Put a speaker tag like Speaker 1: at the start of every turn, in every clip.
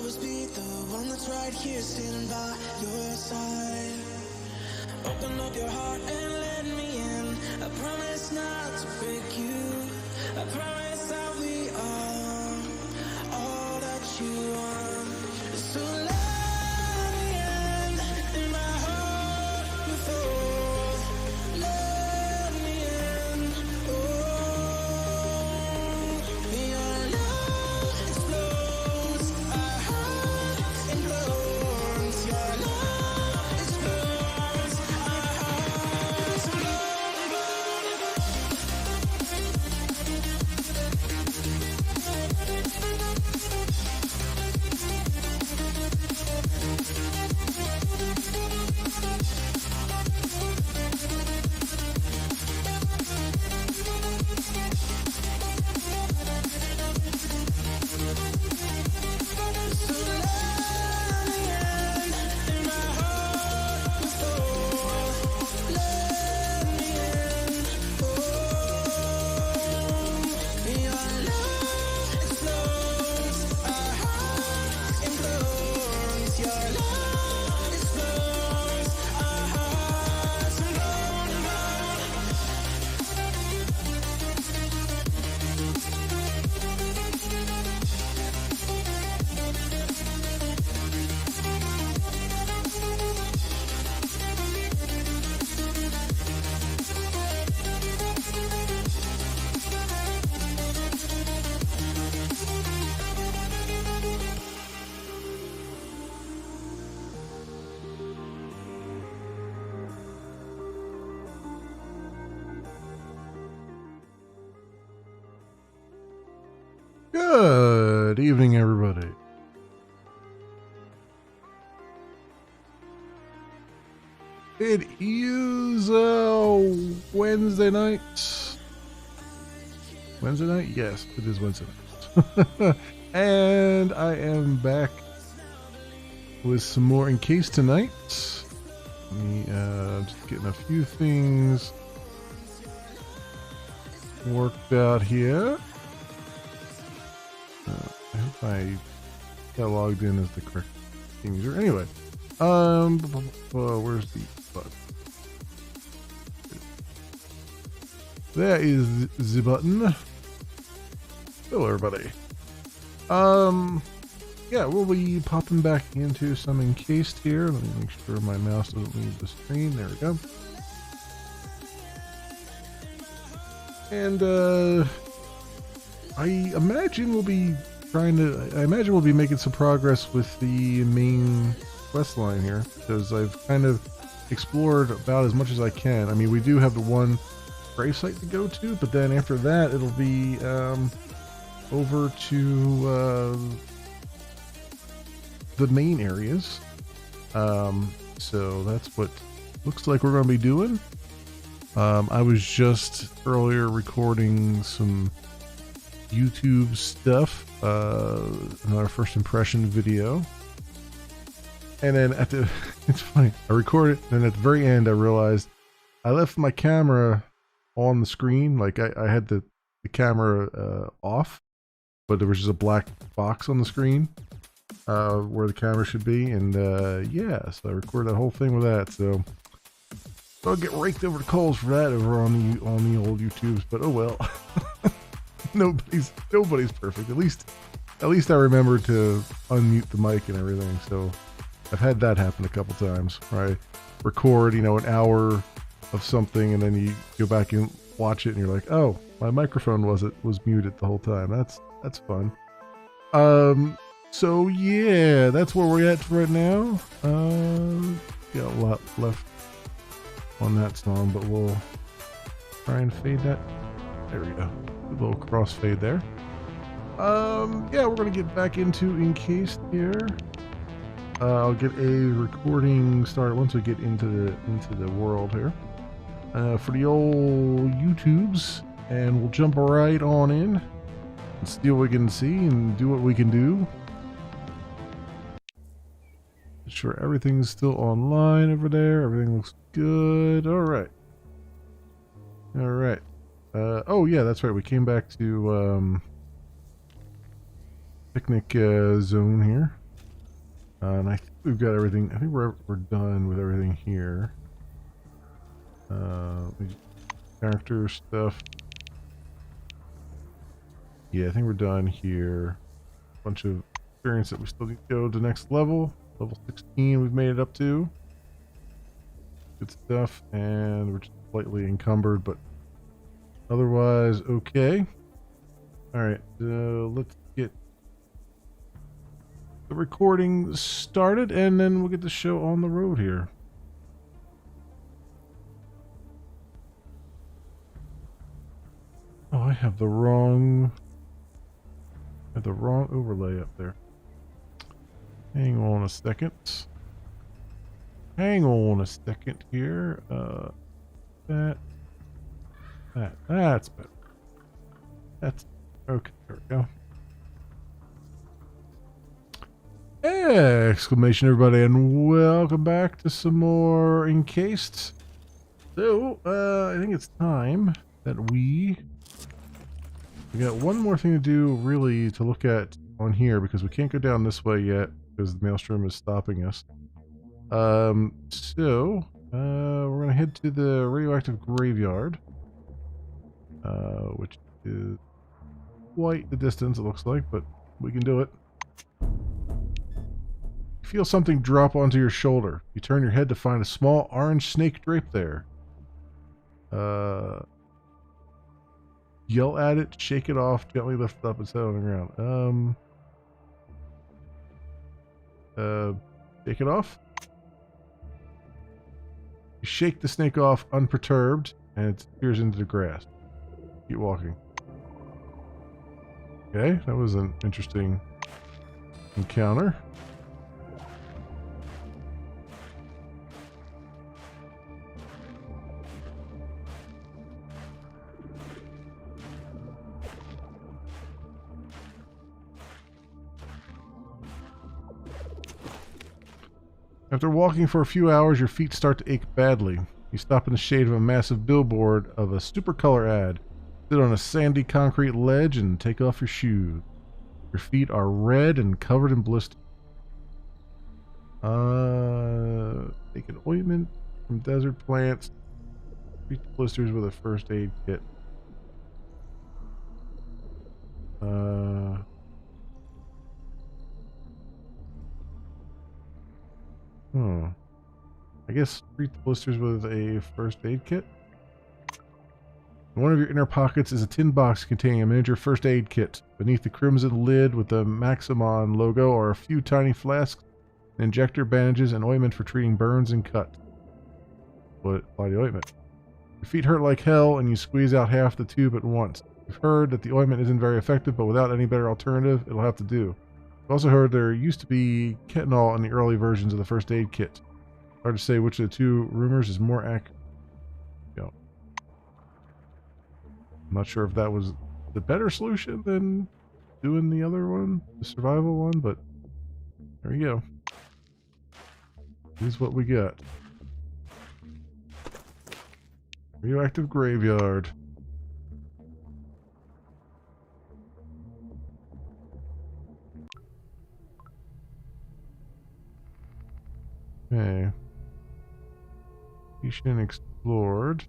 Speaker 1: always be the one that's right here sitting by your side. Open up your heart and let me in. I promise not to break you. I promise that we are all that you want. So let me in my heart before. Let me in. Oh, your love explodes. Our hearts implodes. Your love explodes. Our hearts
Speaker 2: Good evening, everybody. It is Wednesday night. Wednesday night? Yes, it is Wednesday night. And I am back with some more Encased tonight. Let me just getting a few things worked out here. I hope I got logged in as the correct user. Anyway, where's the button? There is the button. Hello, everybody. Yeah, we'll be popping back into some Encased here. Let me make sure my mouse doesn't leave the screen. There we go. And I imagine we'll be making some progress with the main quest line here, because I've kind of explored about as much as I can. I mean, we do have the one grave site to go to, but then after that it'll be over to the main areas. So that's what looks like we're going to be doing. I was just earlier recording some YouTube stuff, another first impression video, and then it's funny, I recorded it, and at the very end I realized I left my camera on the screen. Like I had the camera off, but there was just a black box on the screen where the camera should be, and yeah, so I recorded that whole thing with that. So I'll get raked over the coals for that over on the old YouTubes, but oh well. Nobody's perfect. At least I remember to unmute the mic and everything. So I've had that happen a couple times where I record, an hour of something, and then you go back and watch it, and you're like, oh, my microphone was muted the whole time. That's fun. So yeah, that's where we're at right now. Got a lot left on that song, but we'll try and fade that. There we go. A little crossfade there. Yeah, we're gonna get back into Encased here. I'll get a recording started once we get into the world here for the old YouTubes, and we'll jump right on in and see what we can see and do what we can do. Make sure everything's still online over there. Everything looks good. All right. Oh yeah, that's right. We came back to picnic zone here. And I think we've got everything. I think we're done with everything here. Character stuff. Yeah, I think we're done here. Bunch of experience that we still need to go to the next level. Level 16 we've made it up to. Good stuff. And we're just slightly encumbered, but otherwise okay. Alright, let's get the recording started and then we'll get the show on the road here. Oh, I have the wrong overlay up there. Hang on a second. Hang on a second here. That's better. That's okay. There we go. Exclamation, everybody, and welcome back to some more Encased. So, I think it's time that we got one more thing to do, really, to look at on here, because we can't go down this way yet, because the maelstrom is stopping us. We're going to head to the radioactive graveyard, which is quite the distance, it looks like, but we can do it. Feel something drop onto your shoulder. You turn your head to find a small orange snake draped there. Yell at it, shake it off, gently lift it up and set it on the ground. Shake it off. You shake the snake off unperturbed, and it disappears into the grass. Keep walking. Okay, that was an interesting encounter. After walking for a few hours, your feet start to ache badly. You stop in the shade of a massive billboard of a Supercolor ad. Sit on a sandy concrete ledge and take off your shoes. Your feet are red and covered in blisters. Take an ointment from desert plants. Treat the blisters with a first aid kit. I guess treat the blisters with a first aid kit. In one of your inner pockets is a tin box containing a miniature first aid kit. Beneath the crimson lid with the Maximon logo are a few tiny flasks, an injector, bandages, and ointment for treating burns and cuts. But apply the ointment. Your feet hurt like hell and you squeeze out half the tube at once. You've heard that the ointment isn't very effective, but without any better alternative, it'll have to do. You've also heard there used to be ketanol in the early versions of the first aid kit. Hard to say which of the two rumors is more accurate. I'm not sure if that was the better solution than doing the other one, the survival one, but there you go. Here's what we got. Radioactive graveyard. Okay. Location explored.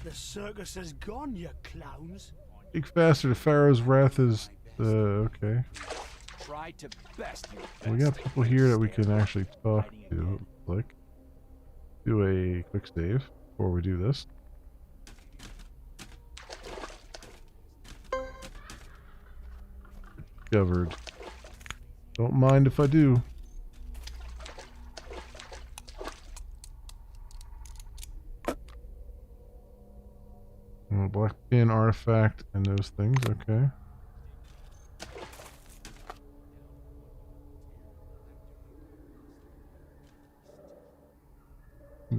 Speaker 3: The circus has gone, you clowns.
Speaker 2: Speak faster, the Pharaoh's wrath is okay.
Speaker 3: Try to best your best.
Speaker 2: We got people here that we can actually talk to. Like, do a quick save before we do this. Discovered. Don't mind if I do. Black pin artifact and those things, okay.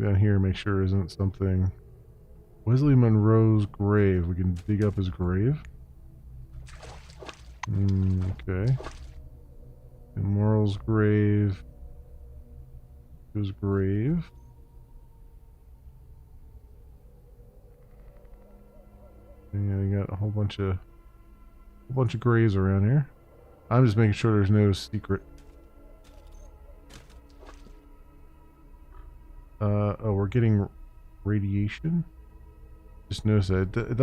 Speaker 2: Down here, make sure isn't something. Wesley Monroe's grave. We can dig up his grave. Okay. Immortal's grave. His grave. Yeah, we got a whole bunch of graves around here. I'm just making sure there's no secret Oh, we're getting radiation. Just noticed that it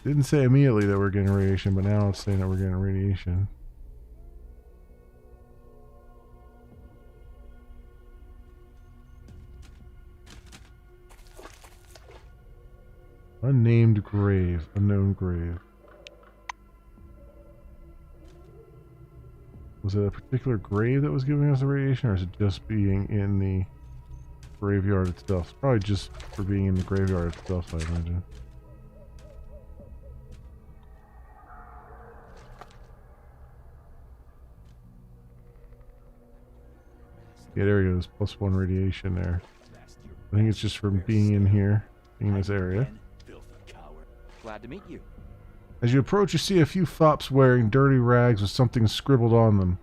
Speaker 2: didn't say immediately that we're getting radiation, but now it's saying that we're getting radiation. Unnamed grave, unknown grave. Was it a particular grave that was giving us the radiation, or is it just being in the graveyard itself? It's probably just for being in the graveyard itself, I imagine. Yeah, there he goes. +1 radiation there. I think it's just from being in here, being in this area.
Speaker 4: Glad to meet you.
Speaker 2: As you approach, you see a few fops wearing dirty rags with something scribbled on them.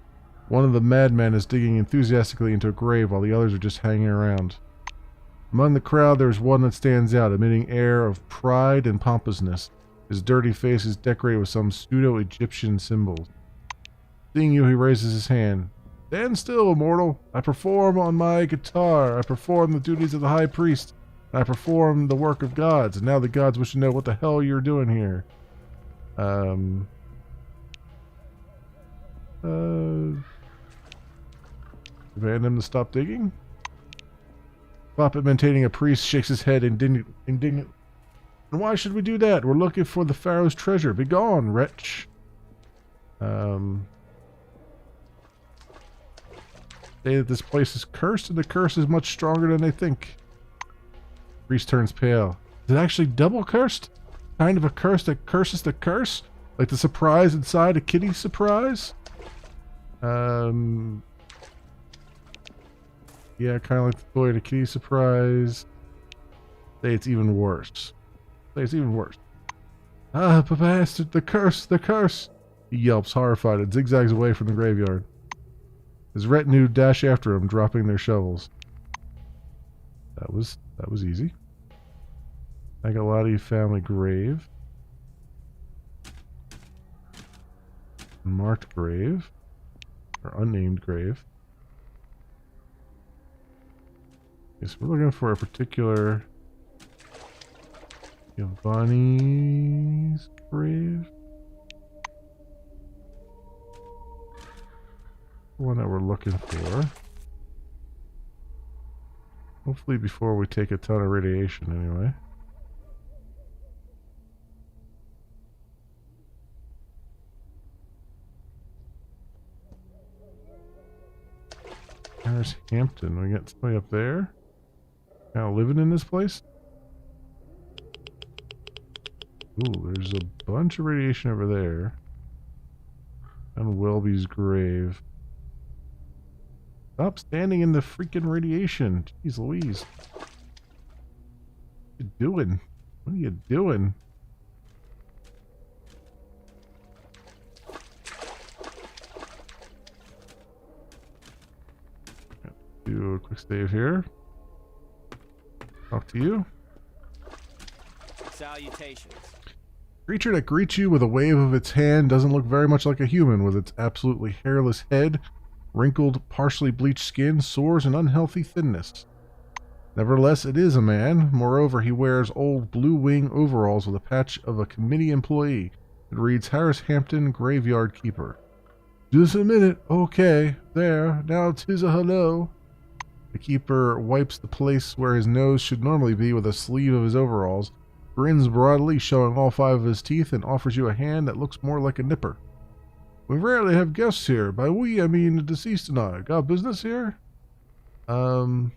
Speaker 2: One of the madmen is digging enthusiastically into a grave while the others are just hanging around. Among the crowd, there is one that stands out, emitting air of pride and pompousness. His dirty face is decorated with some pseudo-Egyptian symbols. Seeing you, he raises his hand. Stand still, mortal. I perform on my guitar. I perform the duties of the high priest. I perform the work of gods. And now the gods wish to know what the hell you're doing here. Demand him to stop digging? Flop imitating a priest shakes his head indignant. And why should we do that? We're looking for the pharaoh's treasure. Begone, wretch. Say that this place is cursed, and the curse is much stronger than they think. Priest turns pale. Is it actually double cursed? Kind of a curse that curses the curse? Like the surprise inside a kitty's surprise? Yeah, kind of like the toy in a kitty's surprise. Say it's even worse. Say it's even worse. Ah, bastard, the curse, the curse! He yelps, horrified, and zigzags away from the graveyard. His retinue dash after him, dropping their shovels. That was easy. Agalati family grave. Marked grave. Or unnamed grave. Okay, so we're looking for a particular Giovanni's grave. One that we're looking for. Hopefully before we take a ton of radiation anyway. There's Hampton. We got somebody up there. Kind of living in this place. Ooh, there's a bunch of radiation over there. And Welby's grave. Stop standing in the freaking radiation. Jeez Louise. What are you doing? What are you doing? Do a quick save here. Talk to you.
Speaker 4: Salutations.
Speaker 2: Creature that greets you with a wave of its hand doesn't look very much like a human, with its absolutely hairless head, wrinkled, partially bleached skin, sores, and unhealthy thinness. Nevertheless, it is a man. Moreover, he wears old blue wing overalls with a patch of a committee employee. It reads Harris Hampton, Graveyard Keeper. Just a minute. Okay. There. Now 'tis a hello. The keeper wipes the place where his nose should normally be with a sleeve of his overalls, grins broadly, showing all 5 of his teeth, and offers you a hand that looks more like a nipper. We rarely have guests here. By we, I mean the deceased and I. Got business here? Tell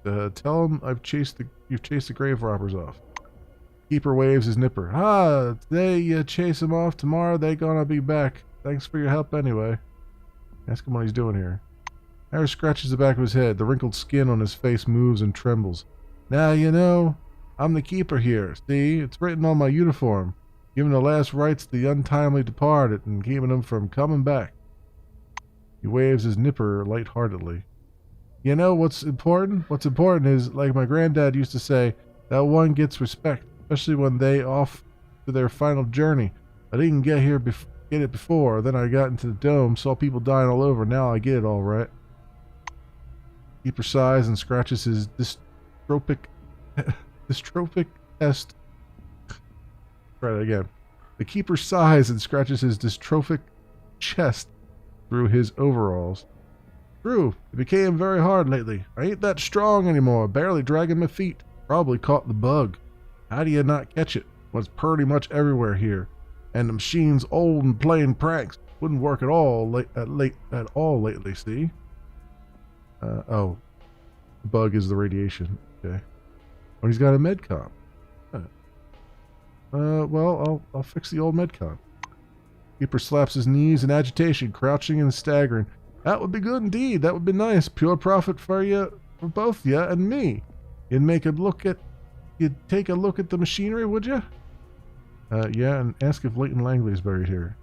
Speaker 2: him you've chased the grave robbers off. Keeper waves his nipper. Ah, today you chase them off. Tomorrow they gonna be back. Thanks for your help anyway. Ask him what he's doing here. Harris scratches the back of his head. The wrinkled skin on his face moves and trembles. Now you know, I'm the keeper here. See, it's written on my uniform. Giving the last rites to the untimely departed and keeping them from coming back. He waves his nipper lightheartedly. You know what's important? What's important is, like my granddad used to say, that one gets respect, especially when they off to their final journey. I didn't get it before. Then I got into the dome, saw people dying all over. Now I get it all right. Keeper sighs and scratches his dystrophic chest. Try that again. The keeper sighs and scratches his dystrophic chest through his overalls. True, it became very hard lately. I ain't that strong anymore, barely dragging my feet. Probably caught the bug. How do you not catch it? Well, it's pretty much everywhere here. And the machine's old and playing pranks. Wouldn't work at all lately, see? Oh. The bug is the radiation. Okay. Oh, he's got a medcom. Well, I'll fix the old medcom. Keeper slaps his knees in agitation, crouching and staggering. That would be good indeed. That would be nice. Pure profit for you, for both you and me. You'd take a look at the machinery, would you? Yeah, and ask if Leighton Langley's buried here.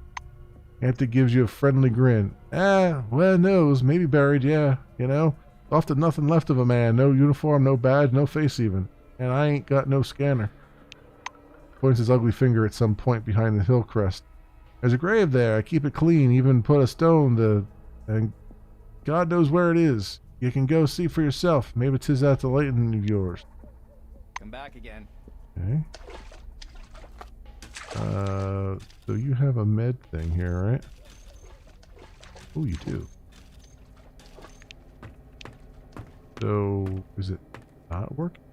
Speaker 2: Anthony gives you a friendly grin. Well knows. Maybe buried, yeah. You know, often nothing left of a man. No uniform, no badge, no face even. And I ain't got no scanner. Points his ugly finger at some point behind the hill crest. There's a grave there. I keep it clean. Even put a stone to... And God knows where it is. You can go see for yourself. Maybe 'tis at the Leighton of yours.
Speaker 4: Come back again.
Speaker 2: Okay. So you have a med thing here, right? Oh, you do. So, is it not working?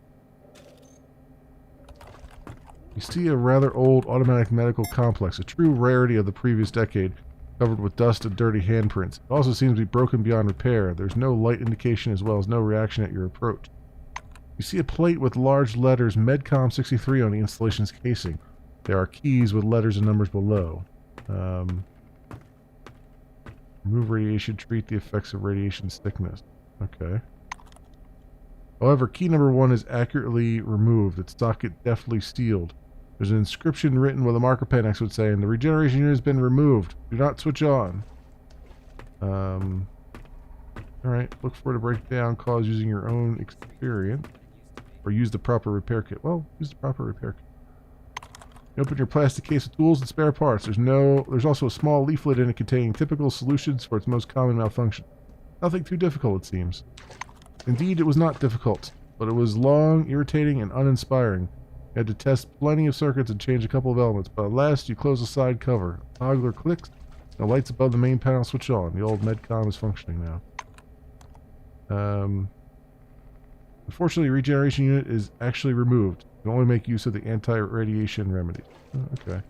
Speaker 2: You see a rather old automatic medical complex, a true rarity of the previous decade, covered with dust and dirty handprints. It also seems to be broken beyond repair. There's no light indication as well as no reaction at your approach. You see a plate with large letters Medcom 63 on the installation's casing. There are keys with letters and numbers below. Remove radiation, treat the effects of radiation sickness. Okay. However, key number 1 is accurately removed. Its socket deftly sealed. There's an inscription written with a marker pen next to it saying, the regeneration unit has been removed. Do not switch on. Alright, look for it to break down, cause using your own experience. Or use the proper repair kit. Well, use the proper repair kit. You open your plastic case of tools and spare parts. There's also a small leaflet in it containing typical solutions for its most common malfunction. Nothing too difficult, it seems. Indeed, it was not difficult, but it was long, irritating, and uninspiring. You had to test plenty of circuits and change a couple of elements, but at last you close the side cover. A toggler clicks, and the lights above the main panel switch on. The old medcom is functioning now. Unfortunately, regeneration unit is actually removed. You can only make use of the anti-radiation remedies. Oh, okay.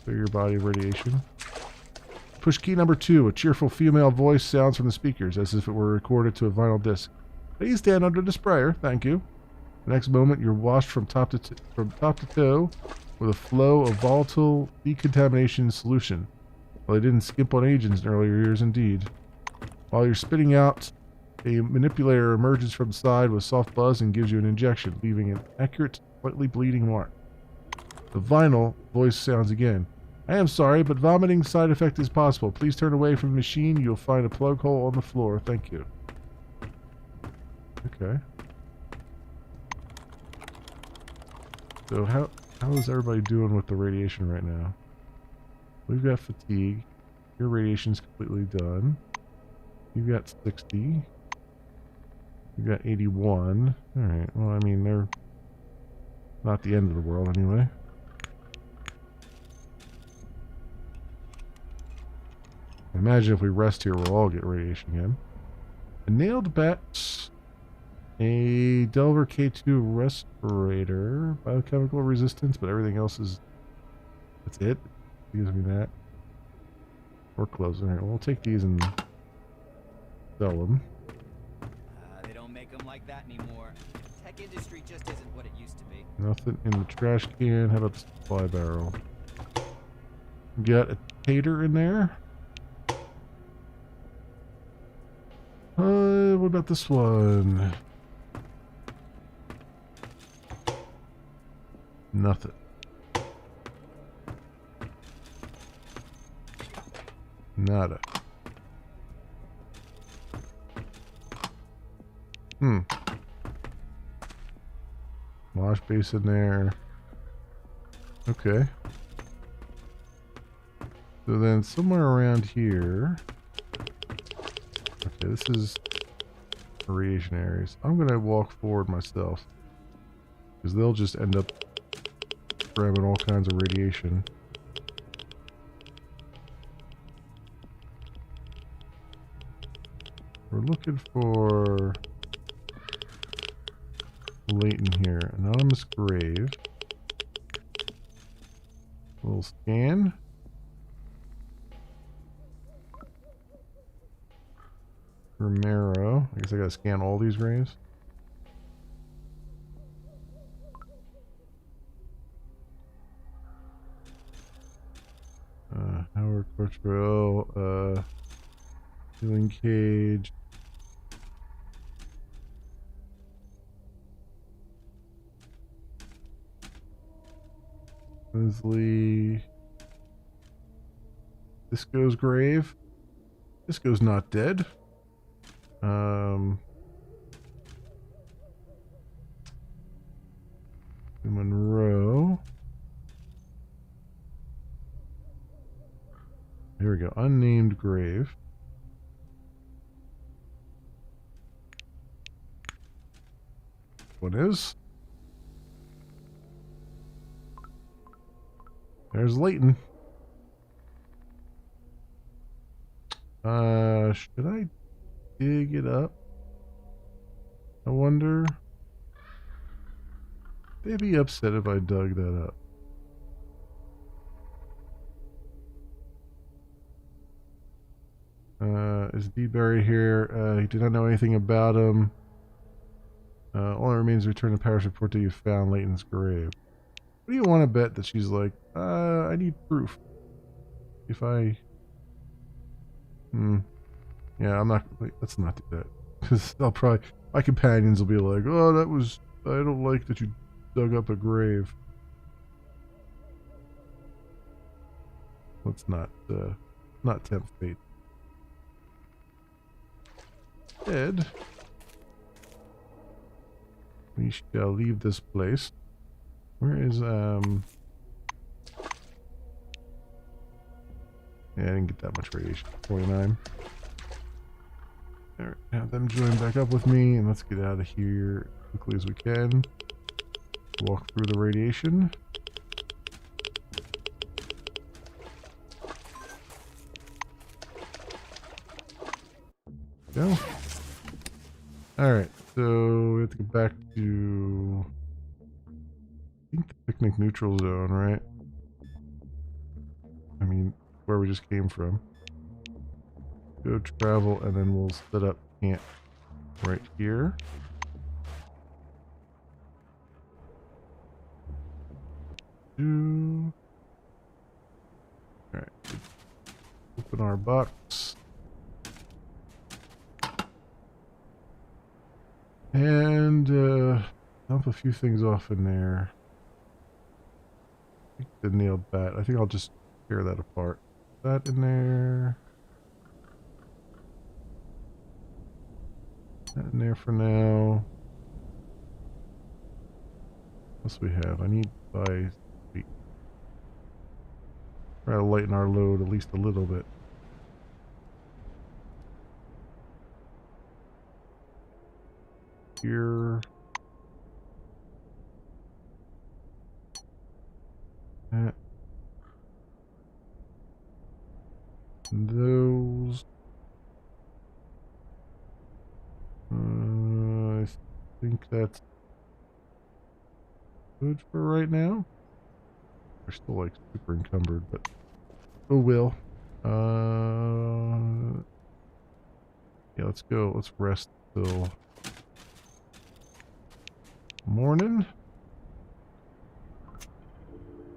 Speaker 2: Clear your body of radiation. Push key number 2. A cheerful female voice sounds from the speakers, as if it were recorded to a vinyl disc. Please stand under the sprayer, thank you. The next moment, you're washed from top to toe with a flow of volatile decontamination solution. Well, they didn't skimp on agents in earlier years, indeed. While you're spitting out, a manipulator emerges from the side with soft buzz and gives you an injection, leaving an accurate, slightly bleeding mark. The vinyl voice sounds again. I am sorry, but vomiting side effect is possible. Please turn away from the machine. You'll find a plug hole on the floor. Thank you. Okay. So how is everybody doing with the radiation right now? We've got fatigue. Your radiation's completely done. You've got 60. You've got 81. Alright, well, I mean, they're not the end of the world anyway. Imagine if we rest here, we'll all get radiation again. A nailed bat. A Delver K2 respirator. Biochemical resistance, but everything else is... That's it. Gives me that. Or clothes. Alright, well, we'll take these and sell them.
Speaker 4: They don't make them like that anymore. Tech industry just isn't what it used to be.
Speaker 2: Nothing in the trash can. How about the supply barrel? Got a tater in there. What about this one? Nothing. Nada. Wash basin there. Okay. So then somewhere around here. Okay, this is radiation areas. I'm gonna walk forward myself because they'll just end up grabbing all kinds of radiation. We're looking for Leighton here. Anonymous grave. We'll scan. Romero. I guess I gotta scan all these graves. Howard Cotrell. Healing cage. Leslie. Disco's grave. Disco's not dead. Monroe. Here we go. Unnamed grave. What is? There's Leighton. Should I dig it up? I wonder. They'd be upset if I dug that up. Is D buried here? He did not know anything about him. Only remains to return the parish report that you found Leighton's grave. What do you want to bet that she's like, I need proof. If I... Yeah, I'm not... Wait, let's not do that. Because I'll probably... My companions will be like, oh, that was... I don't like that you dug up a grave. Let's not tempt fate. Instead, we shall leave this place. Where is, Yeah, I didn't get that much radiation. 49. Alright, have them join back up with me, and let's get out of here as quickly as we can. Walk through the radiation. Go. Alright, so we have to get back to... I think the picnic neutral zone, right? I mean, where we just came from. Go travel, and then we'll set up camp right here. Alright. Open our box. And dump a few things off in there. I think the nailed bat. I think I'll just tear that apart. That in there. That in there for now. What else we have? I need to buy... Try to lighten our load at least a little bit. Here. That. And those. I think that's good for right now. We're still like super encumbered, but oh well. Yeah, let's go. Let's rest till morning.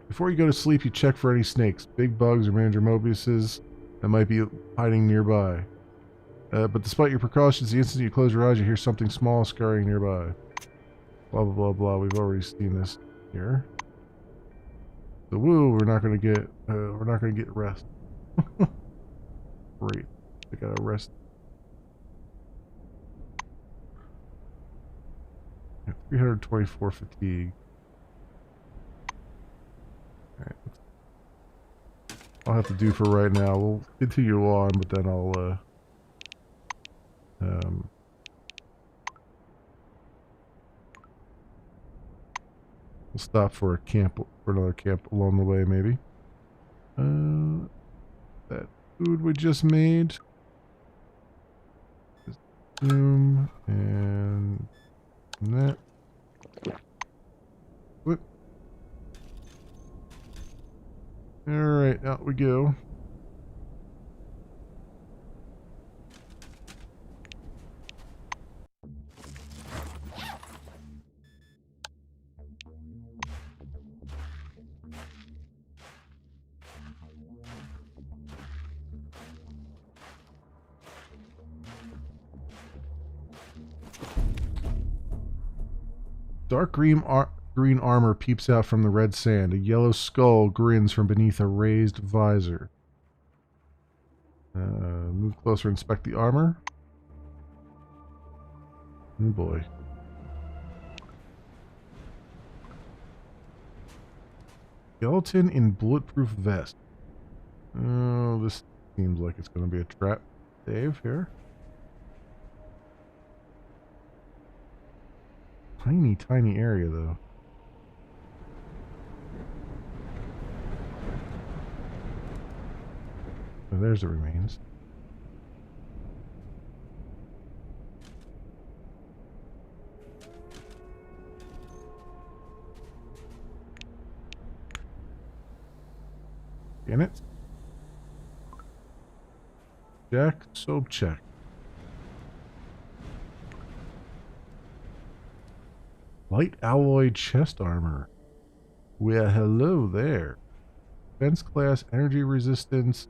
Speaker 2: Before you go to sleep, you check for any snakes, big bugs, or Manager Mobiuses that might be hiding nearby. But despite your precautions, the instant you close your eyes, you hear something small scurrying nearby. Blah blah blah blah. We've already seen this here. So woo, we're not gonna get rest. Great, I gotta rest. Yeah, 324 fatigue. Alright, I'll have to do for right now. We'll continue on, but then I'll We'll stop for a camp, for another camp along the way, maybe. That food we just made. Zoom and that. Whoop. All right, out we go. Dark green armor peeps out from the red sand. A yellow skull grins from beneath a raised visor. Move closer, inspect the armor. Oh boy. Skeleton in bulletproof vest. Oh, this seems like it's going to be a trap. Save here. Tiny, tiny area, though. Oh, there's the remains. Damn it. Check, soap check. Light alloy chest armor. Well, hello there. Defense class, energy resistance,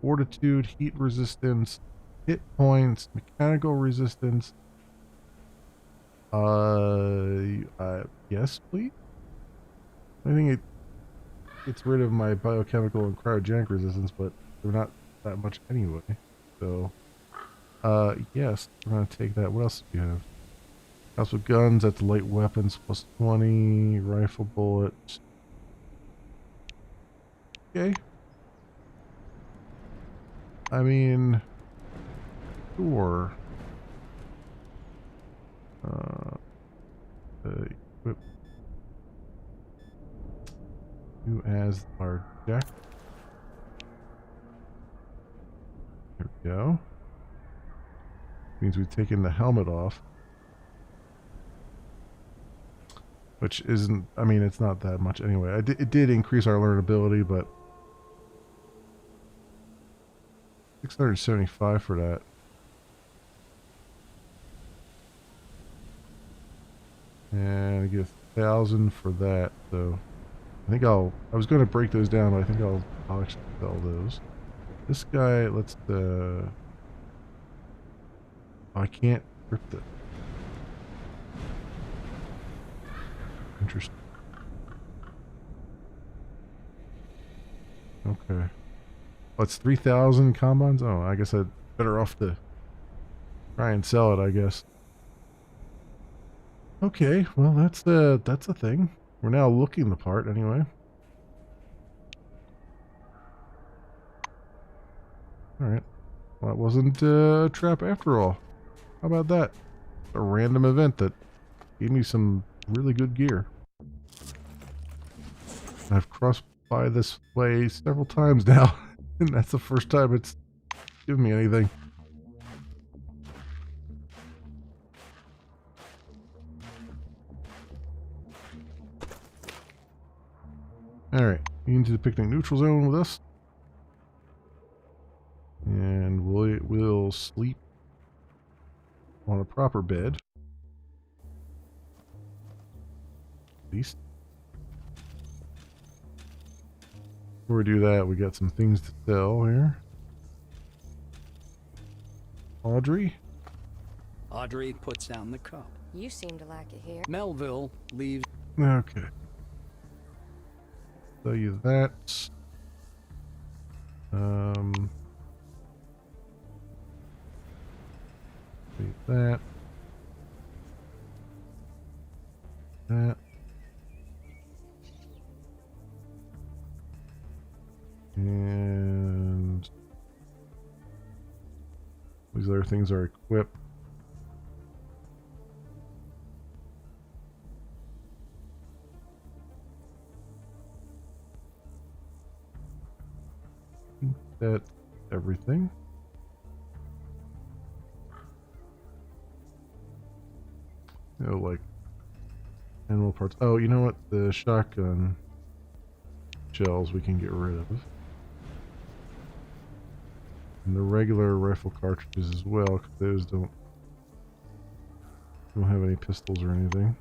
Speaker 2: fortitude, heat resistance, hit points, mechanical resistance. Yes, please. I think it gets rid of my biochemical and cryogenic resistance, but they're not that much anyway. So, yes, we're gonna take that. What else do you have? House with guns, that's light weapons, plus 20, rifle bullets. Okay. I mean, sure. Equip you as our jack. There we go. Means we've taken the helmet off. Which isn't, I mean, it's not that much anyway. It did increase our learnability, but 675 for that. And I get 1,000 for that, so I think I was going to break those down, but I think I'll actually sell those. This guy, let's, I can't rip it. Interesting. Okay. Oh, it's 3,000 combines? Oh, I guess I'd better off to try and sell it, I guess. Okay, well, that's a thing. We're now looking the part, anyway. Alright. Well, that wasn't a trap after all. How about that? A random event that gave me some really good gear. I've crossed by this way several times now, and that's the first time it's given me anything. Alright, into the picnic neutral zone with us. And we'll sleep on a proper bed. At least. Before we do that, we got some things to sell here. Audrey?
Speaker 5: Audrey puts down the cup.
Speaker 6: You seem to like it here.
Speaker 5: Melville leaves.
Speaker 2: Okay. Tell you that. Leave that. That. And these other things are equipped. think that's everything. Oh, like animal parts. Oh, you know what? The shotgun shells we can get rid of. And the regular rifle cartridges as well, because those don't have any pistols or anything.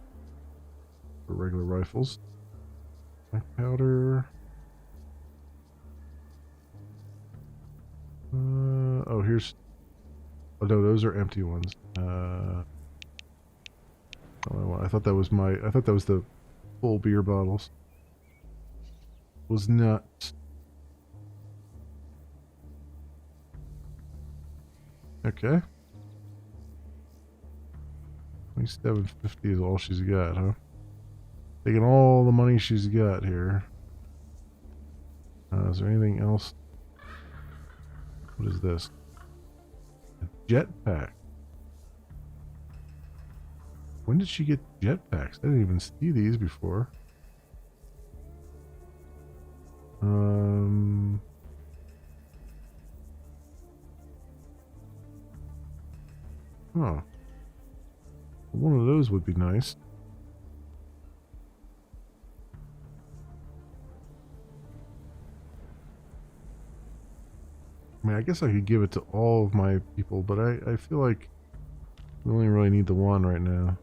Speaker 2: For regular rifles. Black powder. Oh, here's. Oh no, those are empty ones. Oh, I thought that was my. I thought that was the full beer bottles. Was not. Okay. 2750 is all she's got, huh? Taking all the money she's got here. Is there anything else? What is this? A jetpack. When did she get jetpacks? I didn't even see these before. Huh. One of those would be nice. I mean, I guess I could give it to all of my people, but I feel like we only really need the one right now.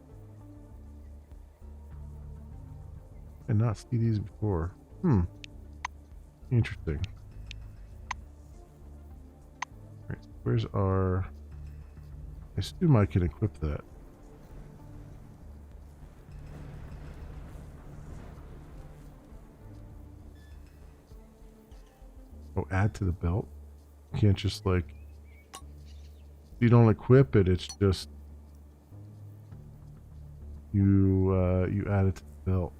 Speaker 2: I did not see these before. Interesting. Alright, so where's our... I assume I can equip that. Oh, add to the belt? You can't just like... If you don't equip it, it's just... You add it to the belt.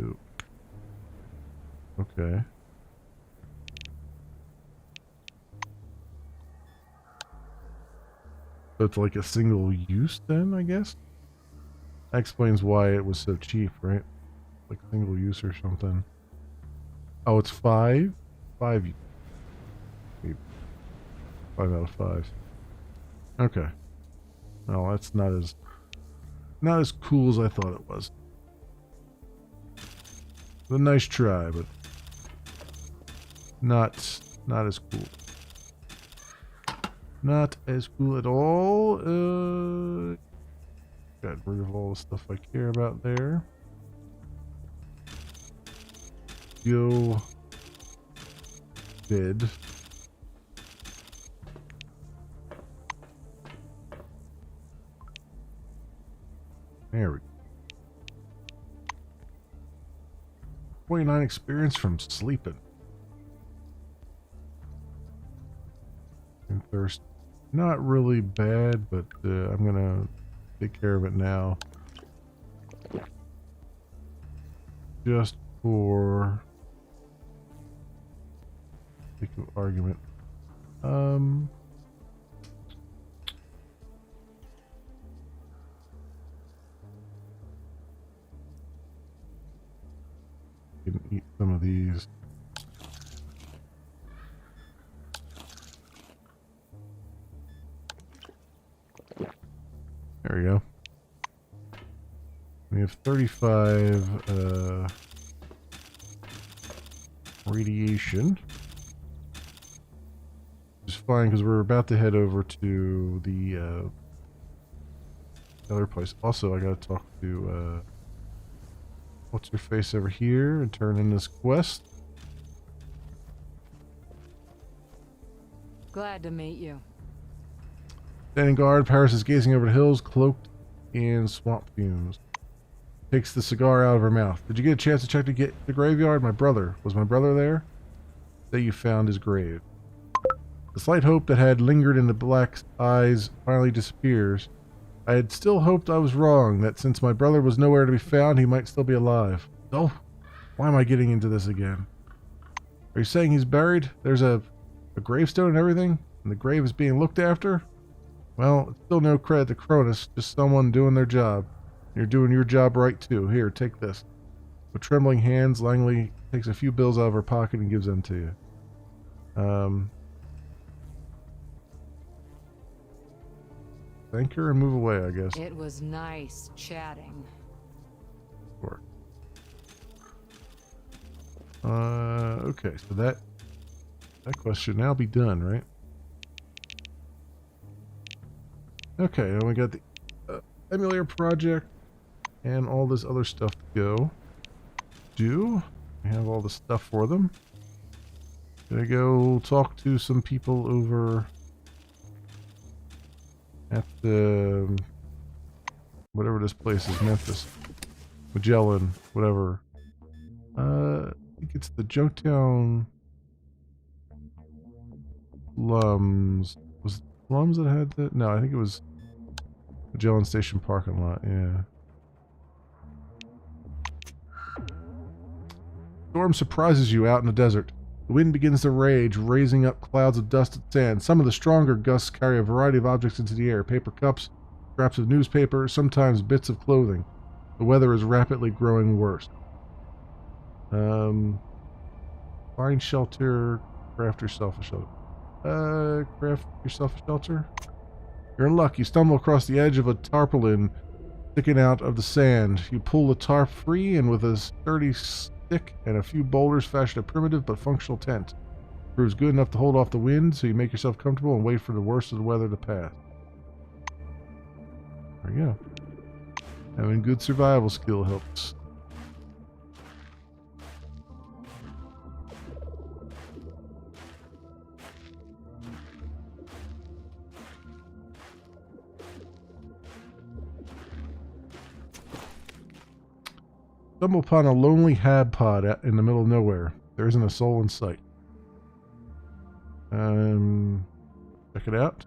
Speaker 2: Ooh. Okay. So it's like a single use then, I guess? That explains why it was so cheap, right? Like single use or something. Oh, it's 5? 5 use. 5 out of 5. Okay. Well, that's not as cool as I thought it was. It's a nice try, but not as cool. Not as cool at all. Got rid of all the stuff I care about there. Go bid. There we go. 29 experience from sleeping. And thirst. Not really bad, but I'm gonna take care of it now. Just for sake of argument. Can eat some of these. There we go. We have 35 radiation. Which is fine because we're about to head over to the other place. Also, I gotta talk to what's her face over here and turn in this quest.
Speaker 6: Glad to meet you.
Speaker 2: Standing guard, Paris is gazing over the hills, cloaked in swamp fumes. Takes the cigar out of her mouth. Did you get a chance to check the graveyard? My brother. Was my brother there? That you found his grave. The slight hope that had lingered in the black eyes finally disappears. I had still hoped I was wrong, that since my brother was nowhere to be found, he might still be alive. Oh, why am I getting into this again? Are you saying he's buried? There's a gravestone and everything? And the grave is being looked after? Well, it's still no credit to Cronus, just someone doing their job. You're doing your job right, too. Here, take this. With trembling hands, Langley takes a few bills out of her pocket and gives them to you. Thank her and move away, I guess.
Speaker 6: It was nice chatting.
Speaker 2: Sure. Okay, so that quest should now be done, right? Okay, now we got the emulator project and all this other stuff to go do. I have all the stuff for them. Gonna go talk to some people over at the whatever this place is, Memphis, Magellan, whatever. I think it's the Junktown Slums. Was it Slums that had that? No, I think it was Magellan Station parking lot. Yeah. Storm surprises you out in the desert. The wind begins to rage, raising up clouds of dust and sand. Some of the stronger gusts carry a variety of objects into the air. Paper cups, scraps of newspaper, sometimes bits of clothing. The weather is rapidly growing worse. Find shelter, craft yourself a shelter. Craft yourself a shelter? You're in luck. You stumble across the edge of a tarpaulin sticking out of the sand. You pull the tarp free, and with a sturdy stick and a few boulders fashion a primitive but functional tent. It proves good enough to hold off the wind, so you make yourself comfortable and wait for the worst of the weather to pass. There you go. Having good survival skill helps. Stumble upon a lonely hab pod out in the middle of nowhere. There isn't a soul in sight. Check it out.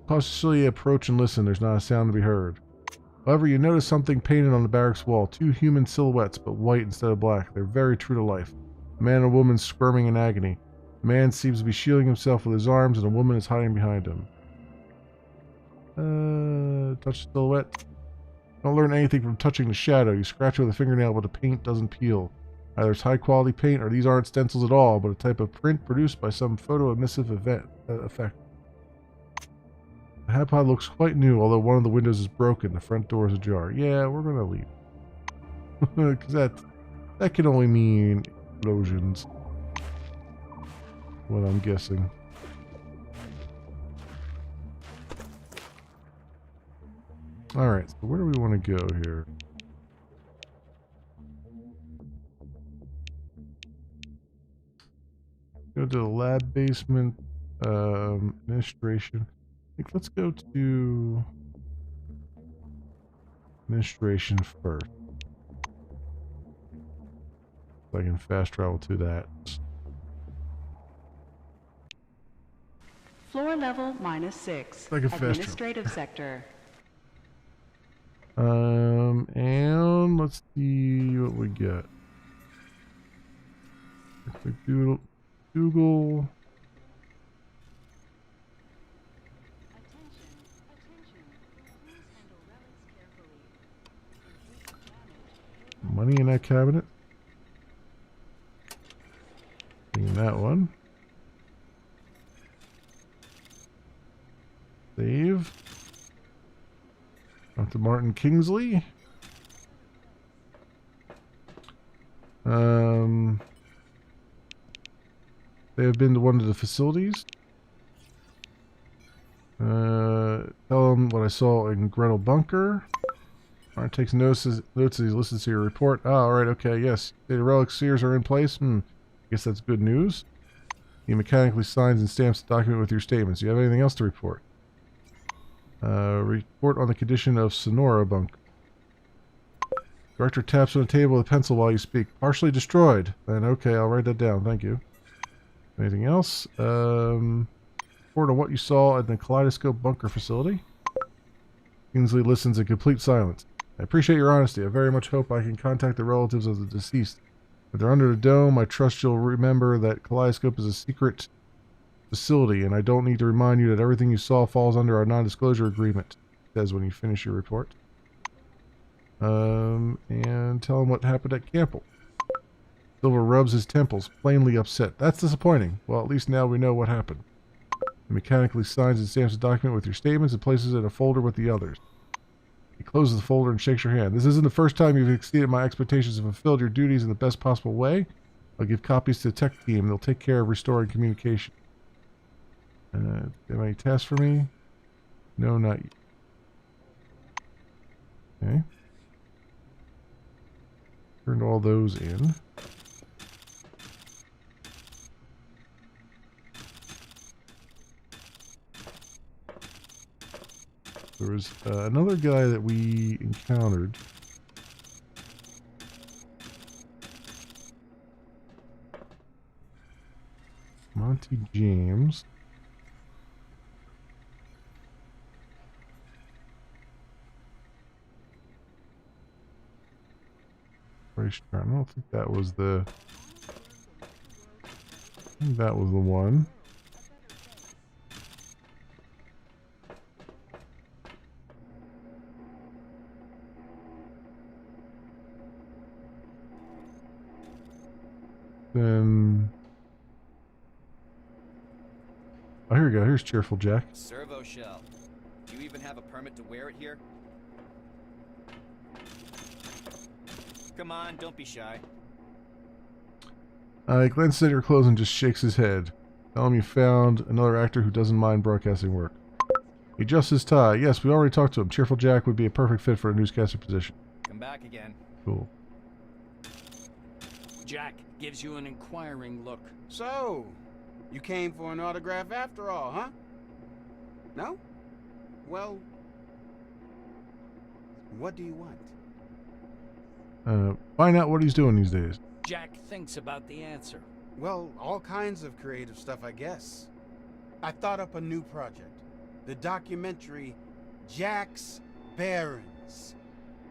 Speaker 2: Cautiously approach and listen. There's not a sound to be heard. However, you notice something painted on the barracks wall. 2 human silhouettes, but white instead of black. They're very true to life. A man and a woman squirming in agony. The man seems to be shielding himself with his arms, and a woman is hiding behind him. Touch the silhouette. Don't learn anything from touching the shadow. You scratch with a fingernail, but the paint doesn't peel. Either it's high-quality paint, or these aren't stencils at all, but a type of print produced by some photo-emissive effect. The hab pod looks quite new, although one of the windows is broken. The front door is ajar. Yeah, we're gonna leave. Because that can only mean explosions. What I'm guessing. Alright, so where do we want to go here? Go to the lab basement, administration. I think let's go to administration first. So I can fast travel to that.
Speaker 7: Floor level -6.
Speaker 2: Like a fast
Speaker 7: Administrative sector.
Speaker 2: And let's see what we got. Google. Money in that cabinet. In that one. Save. Dr. Martin Kingsley. They have been to one of the facilities. Tell them what I saw in Gretel Bunker. Martin takes notes as he listens to your report. Ah, alright, okay, yes. Data relic seers are in place. Guess that's good news. He mechanically signs and stamps the document with your statements. Do you have anything else to report? Report on the condition of Sonora Bunker. Director taps on the table with a pencil while you speak. Partially destroyed. Then okay, I'll write that down. Thank you. Anything else? Report on what you saw at the Kaleidoscope Bunker facility. Kingsley listens in complete silence. I appreciate your honesty. I very much hope I can contact the relatives of the deceased. If they're under the dome, I trust you'll remember that Kaleidoscope is a secret facility, and I don't need to remind you that everything you saw falls under our non-disclosure agreement, it says when you finish your report. And tell them what happened at Campbell. Silver rubs his temples, plainly upset. That's disappointing. Well, at least now we know what happened. He mechanically signs and stamps the document with your statements and places it in a folder with the others. He closes the folder and shakes your hand. This isn't the first time you've exceeded my expectations and fulfilled your duties in the best possible way. I'll give copies to the tech team. They'll take care of restoring communication. Do you have any tasks for me? No, not yet. Okay. Turned all those in. There was another guy that we encountered. Monty James. I don't think that was the... I think that was the one. Then... Oh, here we go. Here's Cheerful Jack.
Speaker 4: Servo shell. Do you even have a permit to wear it here? Come on, don't be shy.
Speaker 2: He glances at your clothes and just shakes his head. Tell him you found another actor who doesn't mind broadcasting work. He adjusts his tie. Yes, we already talked to him. Cheerful Jack would be a perfect fit for a newscaster position.
Speaker 4: Come back again.
Speaker 2: Cool.
Speaker 5: Jack gives you an inquiring look.
Speaker 8: So, you came for an autograph after all, huh? No? Well, what do you want?
Speaker 2: Find out what he's doing these days.
Speaker 5: Jack thinks about the answer.
Speaker 8: Well, all kinds of creative stuff, I guess. I thought up a new project. The documentary, Jack's Barons.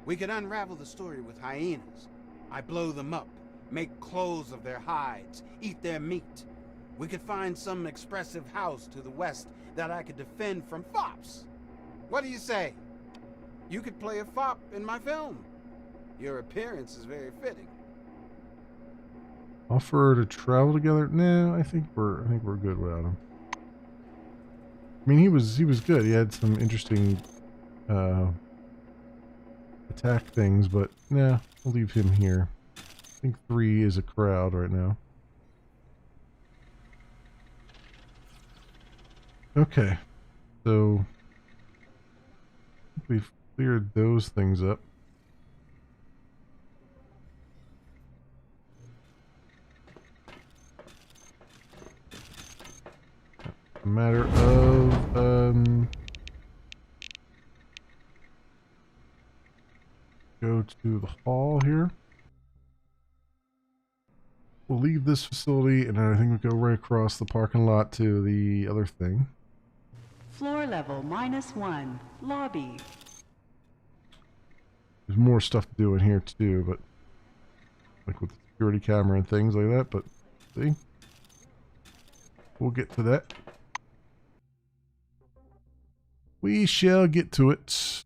Speaker 8: We could unravel the story with hyenas. I blow them up, make clothes of their hides, eat their meat. We could find some expressive house to the west that I could defend from fops. What do you say? You could play a fop in my film. Your appearance is very fitting.
Speaker 2: Offer to travel together? No, I think we're good without him. I mean, he was good. He had some interesting attack things, but nah, we'll leave him here. I think 3 is a crowd right now. Okay, so we've cleared those things up. A matter of go to the hall here. We'll leave this facility and I think we go right across the parking lot to the other thing.
Speaker 7: Floor level -1. Lobby.
Speaker 2: There's more stuff to do in here too, but like with the security camera and things like that, but see? We'll get to that. We shall get to it.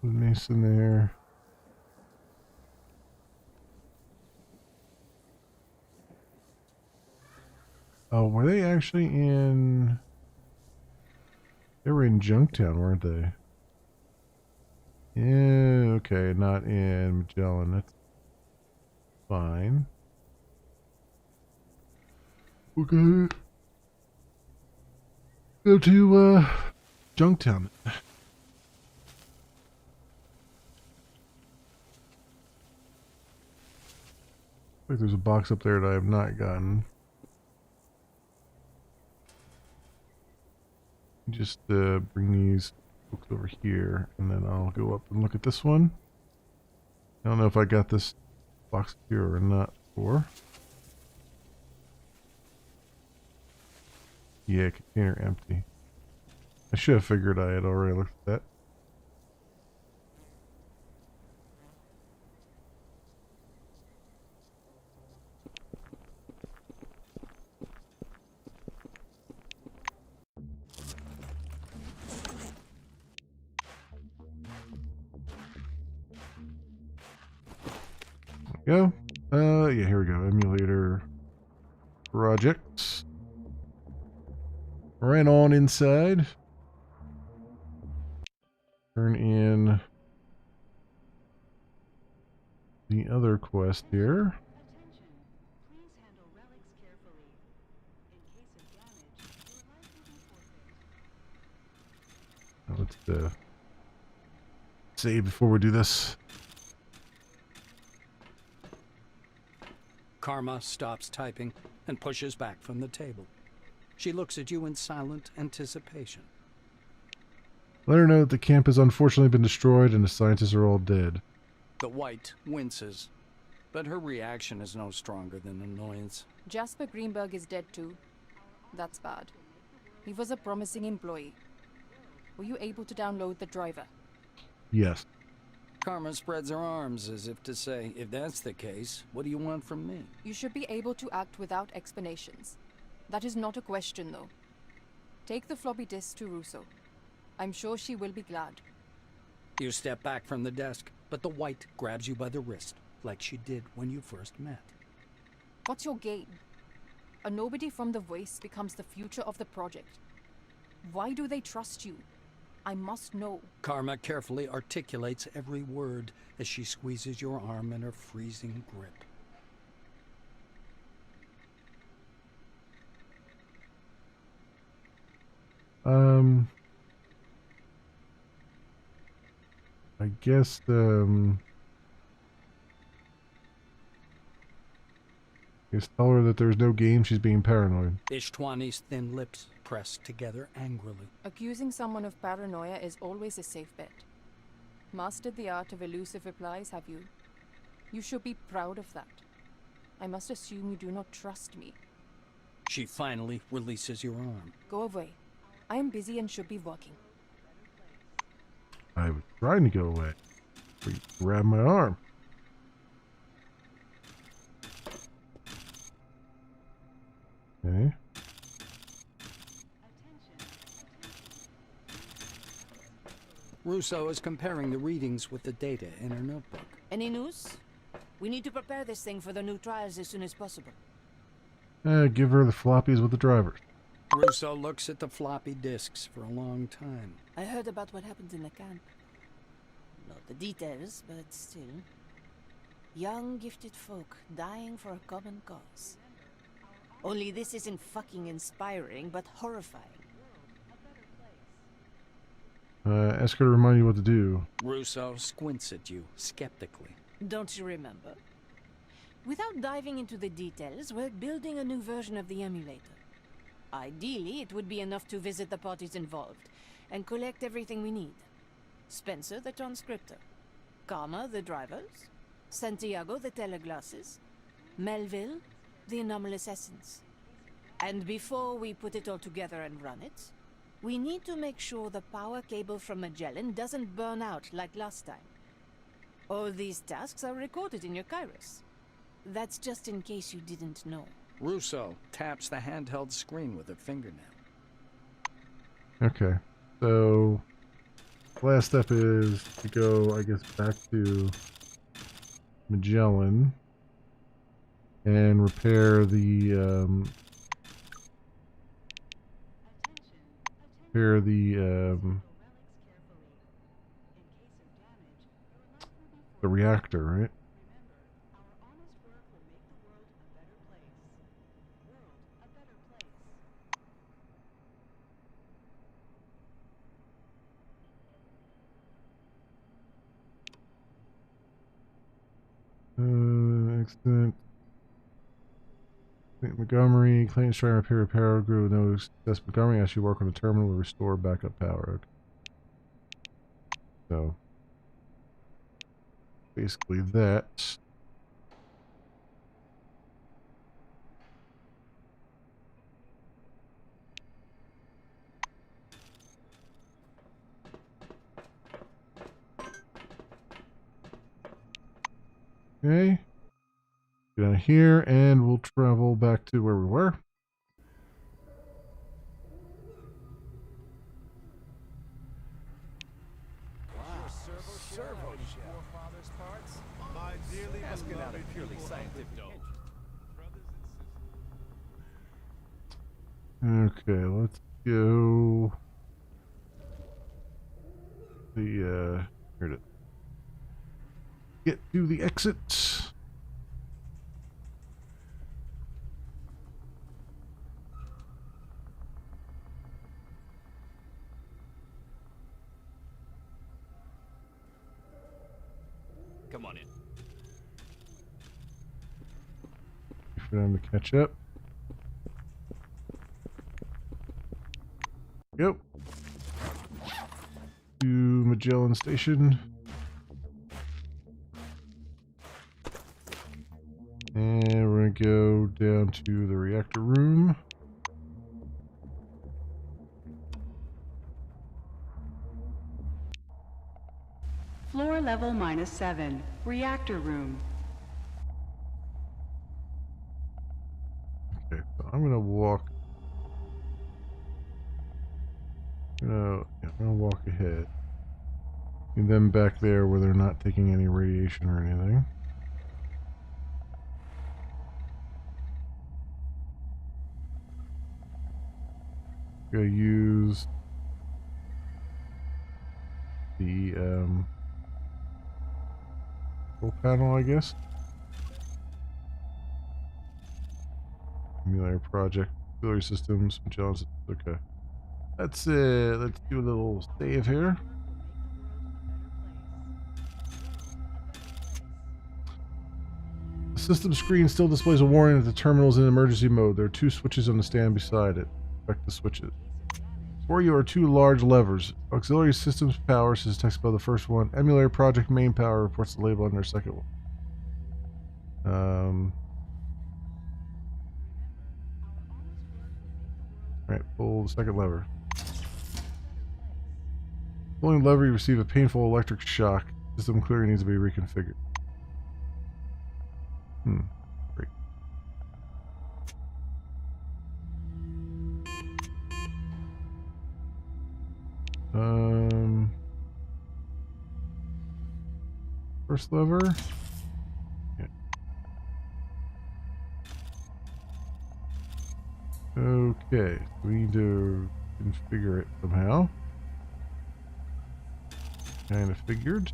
Speaker 2: Mason there. Oh, were they actually in... They were in Junktown, weren't they? Yeah, okay, not in Magellan. That's fine. We're gonna go to Junktown. Like there's a box up there that I have not gotten. Just bring these books over here, and then I'll go up and look at this one. I don't know if I got this box here or not before. Yeah, container empty. I should have figured I had already looked at that. Go. Yeah, here we go. Emulator projects. Ran on inside. Turn in the other quest here. Let's save before we do this.
Speaker 5: Karma stops typing and pushes back from the table. She looks at you in silent anticipation.
Speaker 2: Let her know that the camp has unfortunately been destroyed and the scientists are all dead.
Speaker 5: The white winces, but her reaction is no stronger than annoyance.
Speaker 9: Jasper Greenberg is dead too. That's bad. He was a promising employee. Were you able to download the driver?
Speaker 2: Yes.
Speaker 5: Karma spreads her arms as if to say, if that's the case, what do you want from me?
Speaker 9: You should be able to act without explanations. That is not a question, though. Take the floppy disk to Russo. I'm sure she will be glad.
Speaker 5: You step back from the desk, but the white grabs you by the wrist, like she did when you first met.
Speaker 9: What's your game? A nobody from the Voice becomes the future of the project. Why do they trust you? I must know.
Speaker 5: Karma carefully articulates every word as she squeezes your arm in her freezing grip.
Speaker 2: I guess, tell her that there's no game, she's being paranoid.
Speaker 5: Ishtwani's thin lips press together angrily.
Speaker 9: Accusing someone of paranoia is always a safe bet. Mastered the art of elusive replies, have you? You should be proud of that. I must assume you do not trust me.
Speaker 5: She finally releases your arm.
Speaker 9: Go away. I am busy and should be working.
Speaker 2: I was trying to go away. But you grabbed my arm. Okay.
Speaker 5: Russo is comparing the readings with the data in her notebook.
Speaker 10: Any news? We need to prepare this thing for the new trials as soon as possible.
Speaker 2: Give her the floppies with the drivers.
Speaker 5: Russo looks at the floppy disks for a long time.
Speaker 10: I heard about what happened in the camp. Not the details, but still. Young, gifted folk dying for a common cause. Only this isn't fucking inspiring, but horrifying.
Speaker 2: Ask her to remind you what to do.
Speaker 5: Russo squints at you skeptically.
Speaker 10: Don't you remember? Without diving into the details, we're building a new version of the emulator. Ideally, it would be enough to visit the parties involved and collect everything we need. Spencer, the transcriptor. Karma, the drivers. Santiago, the teleglasses. Melville, the anomalous essence. And before we put it all together and run it, we need to make sure the power cable from Magellan doesn't burn out like last time. All these tasks are recorded in your Kairos. That's just in case you didn't know.
Speaker 5: Russo taps the handheld screen with her fingernail.
Speaker 2: Okay, so last step is to go, I guess, back to Magellan and repair the reactor, right? Excellent. Montgomery, Clayton's trying to repair power group. No success. Montgomery actually work on the terminal to restore backup power. So, basically that. Okay. Get out of here, and we'll travel back to where we were.
Speaker 3: My dearly beloved
Speaker 2: Okay, let's go. Here it is. Get to the exit.
Speaker 4: Come on in.
Speaker 2: Wait for them to catch up. Go. To Magellan Station. And we're going to go down to the reactor room.
Speaker 7: Floor level -7. Reactor room.
Speaker 2: Okay, so I'm going to walk. I'm gonna walk ahead. And then back there where they're not taking any radiation or anything. Gonna use the control panel, I guess. Emulator project, auxiliary systems, Magellan systems. Okay. That's it. Let's do a little save here. The system screen still displays a warning that the terminal is in emergency mode. There are 2 switches on the stand beside it. Check the switches. Before you are 2 large levers. Auxiliary systems power says text above the first one. Emulator project main power reports the label under the second one. Alright, pull the second lever. Pulling the lever, you receive a painful electric shock. The system clearly needs to be reconfigured. Great. First lever. Yeah. Okay, we need to configure it somehow. Kind of figured.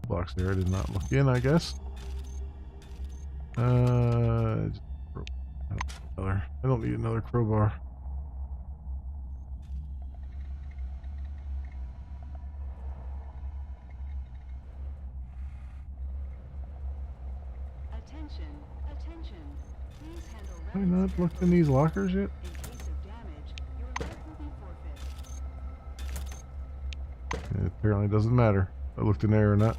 Speaker 2: Box there, I did not look in, I guess. I don't need another crowbar.
Speaker 7: Attention. Please handle
Speaker 2: Have I not looked in these lockers yet?
Speaker 7: In case of damage, your life will be forfeit.
Speaker 2: It apparently doesn't matter if I looked in there or not.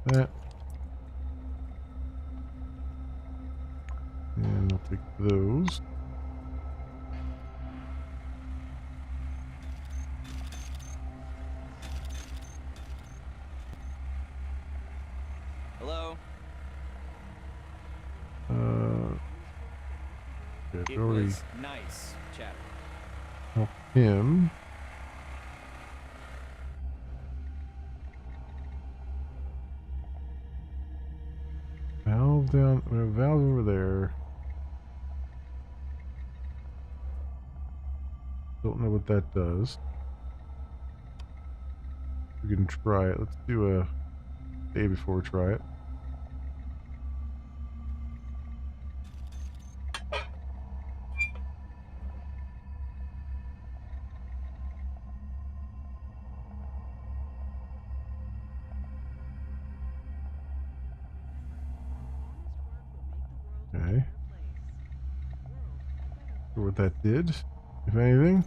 Speaker 2: That. And I'll take those.
Speaker 4: Hello?
Speaker 2: Okay,
Speaker 4: It
Speaker 2: already
Speaker 4: was nice chatting.
Speaker 2: help him. Valve down, valve over there. Don't know what that does. We can try it. Let's do a day before we try it. Okay. See what that did, if anything.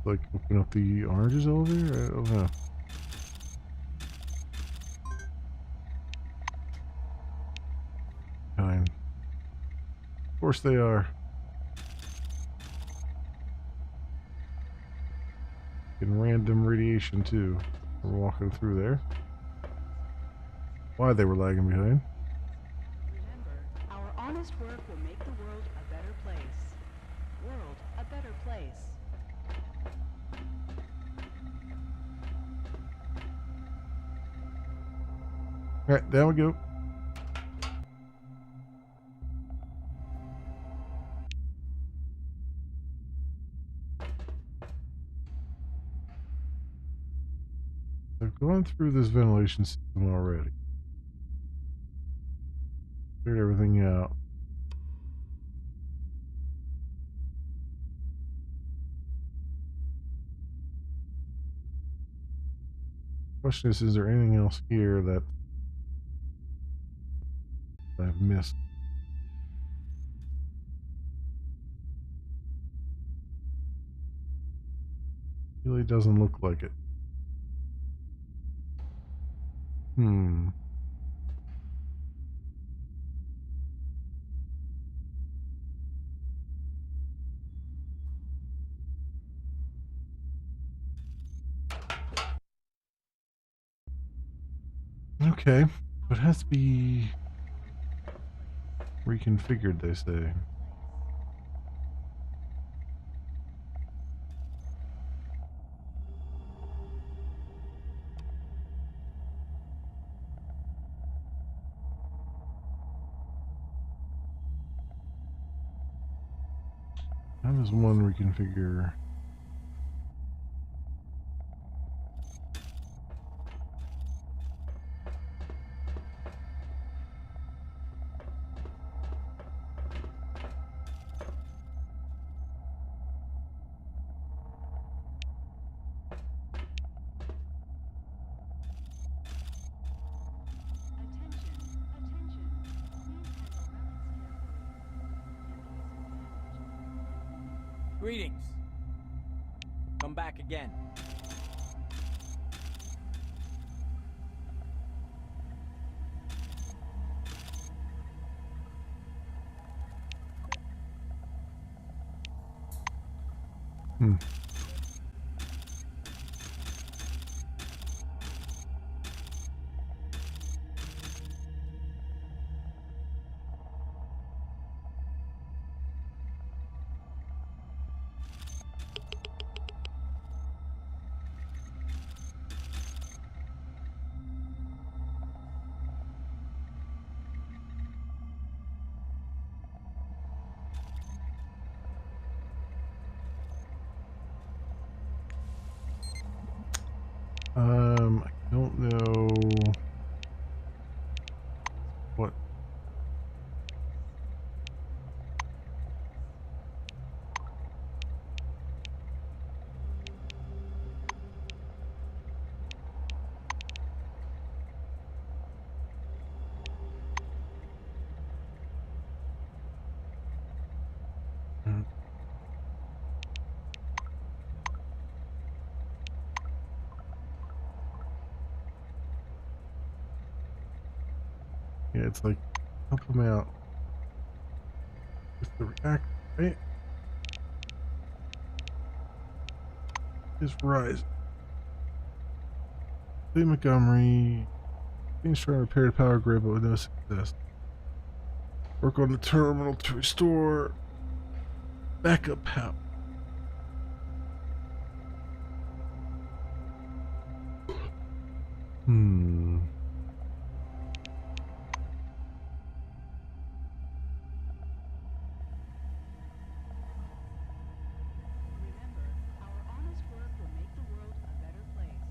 Speaker 2: Like open up the oranges elevator? I don't know. Fine. Of course they are. fucking random radiation too. We're walking through there. Why they were lagging behind.
Speaker 7: Remember, our honest work will make the world a better place. World a better place.
Speaker 2: Alright, there we go. I've gone through this ventilation system already. Cleared everything out. Question is there anything else here that I've missed? Really doesn't look like it. Okay, but it has to be reconfigured, they say. How does one reconfigure?
Speaker 4: Greetings. Come back again. I don't know what. Yeah, it's like help them out with the reactor, right? Just rise. Lee Montgomery. Things trying to repair the power grid, but with no success. Work on the terminal to restore backup power.
Speaker 7: Remember, our honest work will make the world a better place.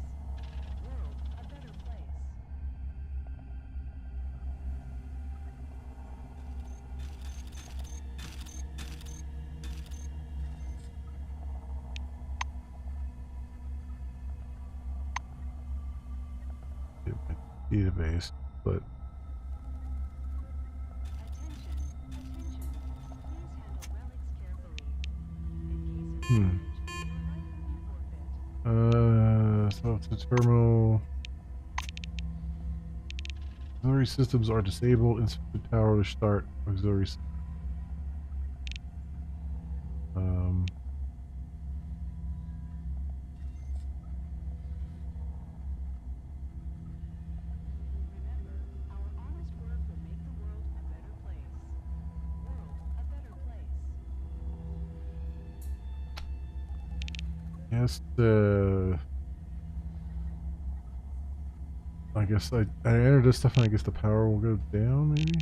Speaker 7: World a better place.
Speaker 2: Database, but so if the terminal auxiliary systems are disabled, insert the tower to start auxiliary system. I guess I entered this stuff and I guess the power will go down maybe?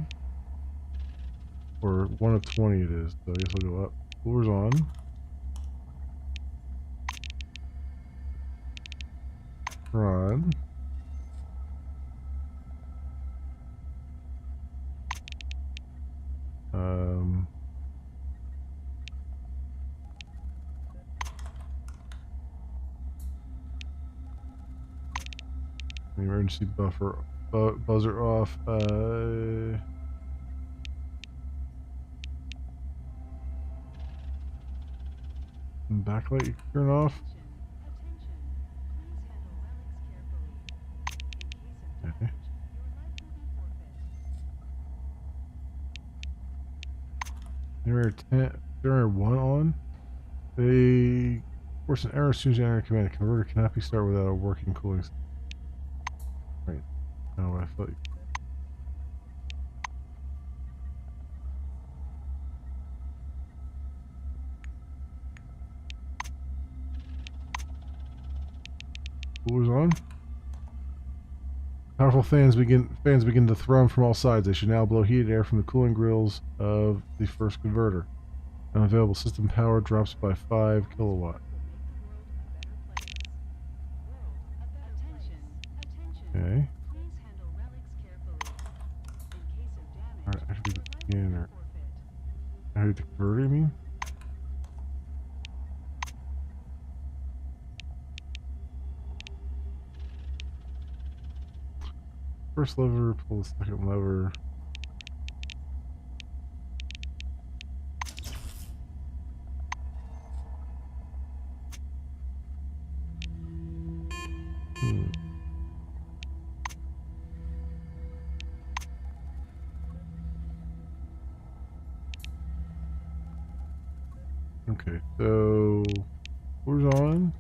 Speaker 2: Or 1 of 20 it is, so I guess we'll go up. Cooler's on. Run. Emergency buzzer off. Backlight you can turn off. Okay. Generator 1 on. They force an error as soon as you enter command. The converter cannot be started without a working cooling system. Right. Oh, I thought you. Cooler's on. Powerful fans begin to thrum from all sides. They should now blow heated air from the cooling grills of the first converter. Unavailable system power drops by 5 kilowatt. Okay. Alright, actually the scanner. I heard the converter, you mean? First lever, pull the second lever. Okay, so who's on?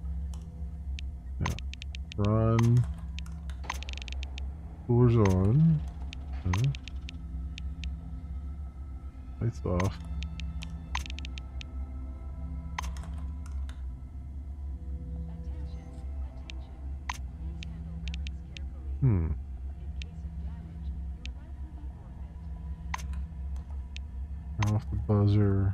Speaker 2: Yeah. Run. Coolers on. Lights off. Turn off the buzzer.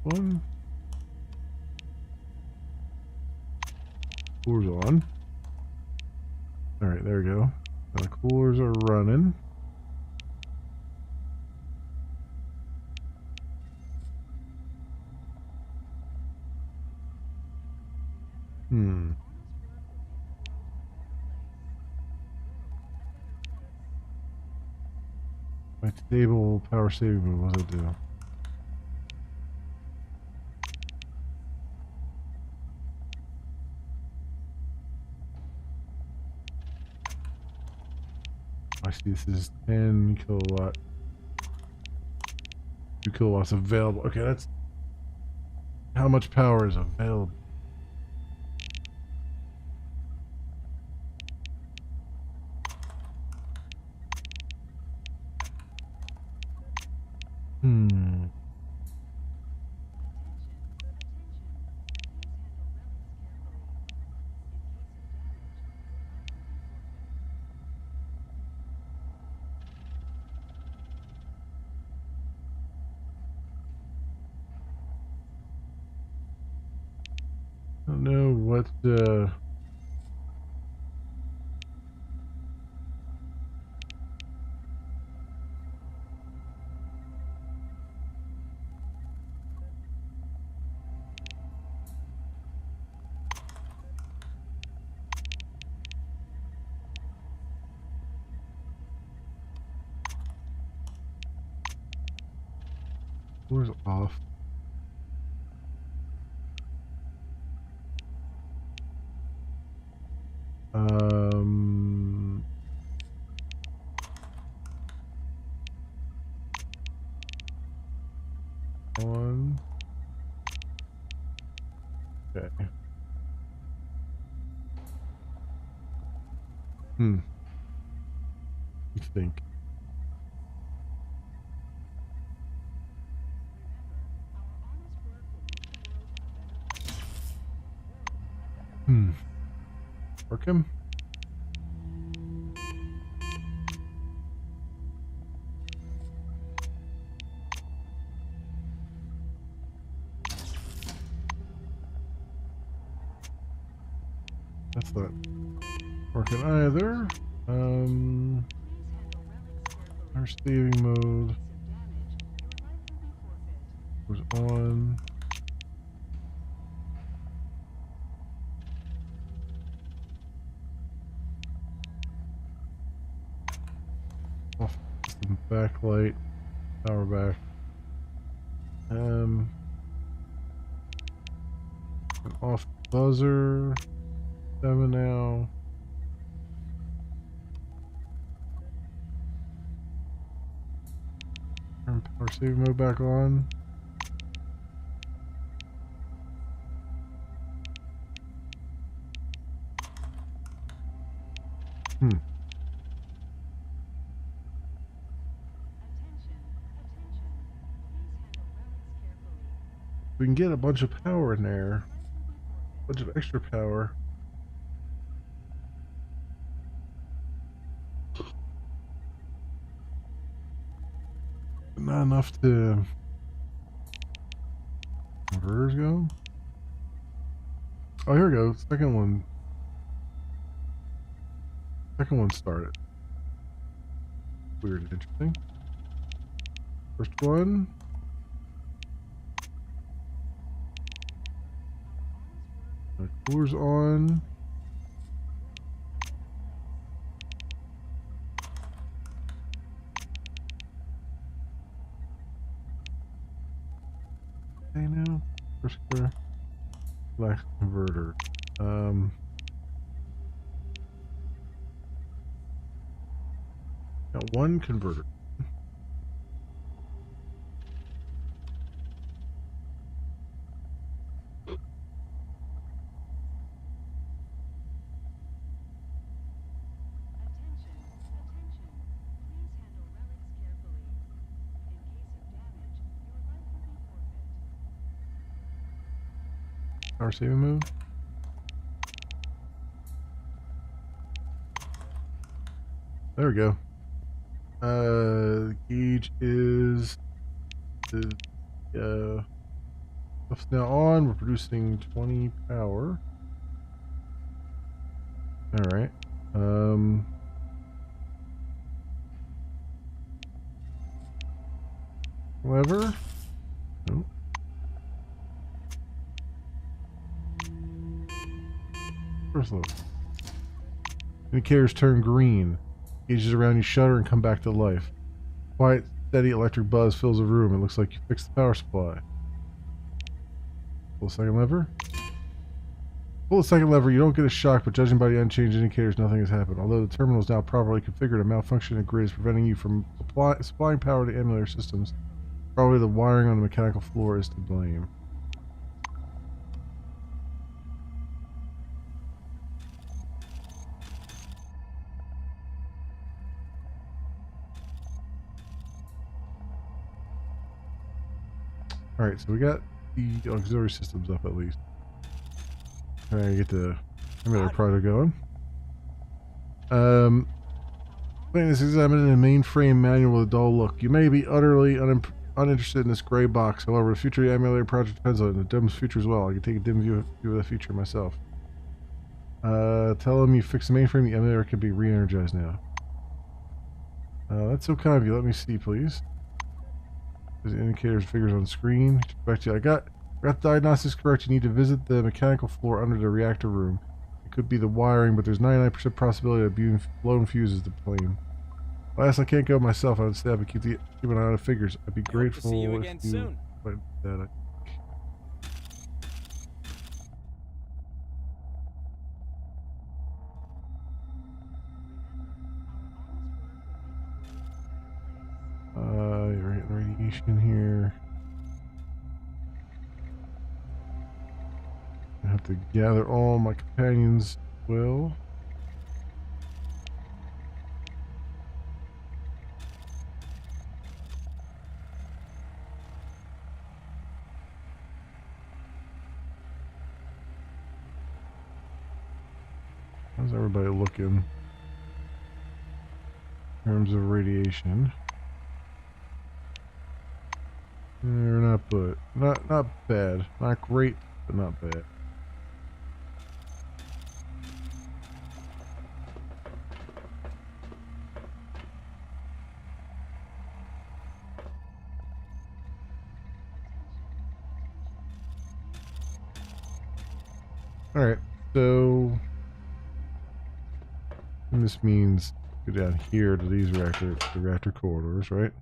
Speaker 2: One. Coolers on. Alright, there we go. Now the coolers are running. My stable power saving move, what does it do? I see this is 10 kilowatt. 2 kilowatts available. Okay, that's how much power is available. I don't know what where's off? On. Okay. You think? Work him. That's not working either. Our saving mode was on. Off the backlight, power back. An off buzzer. 7 now. Turn power saving mode back on. We can get a bunch of power in there. A bunch of extra power. Not enough to... Converters go? Oh, here we go. Second one. Second one started. Weird and interesting. First one. Cooler's on. Okay, now. First clear. Black converter. Got one converter. Power saving move. There we go. Gauge is stuff's now on. We're producing 20 power. All right. Lever. Nope. First level. Indicators turn green. Gauges around you shudder and come back to life. Quiet, steady electric buzz fills the room. It looks like you fixed the power supply. Pull the second lever. Pull the second lever. You don't get a shock, but judging by the unchanged indicators, nothing has happened. Although the terminal is now properly configured, a malfunction in the grid is preventing you from supplying power to emulator systems. Probably the wiring on the mechanical floor is to blame. Alright, so we got the auxiliary systems up at least. Trying to get the emulator project going. Playing this examining a mainframe manual with a dull look. You may be utterly uninterested in this gray box. However, the future of the emulator project depends on it, and the dim future as well. I can take a dim view of the future myself. Tell them you fixed the mainframe. The emulator can be re-energized now. That's so kind of you. Let me see, please. There's indicators and figures on the screen. Back to you. I got the diagnostics correct. You need to visit the mechanical floor under the reactor room. It could be the wiring, but there's 99% possibility of blown fuses to blame. Last, I can't go myself. I would say I would keep an eye on the figures. I'd be grateful
Speaker 1: to see you again soon.
Speaker 2: That. You're getting radiation here. I have to gather all my companions well. How's everybody looking in terms of radiation? They're not bad. Not great, but not bad. Alright, so and this means go down here to these reactor corridors, right?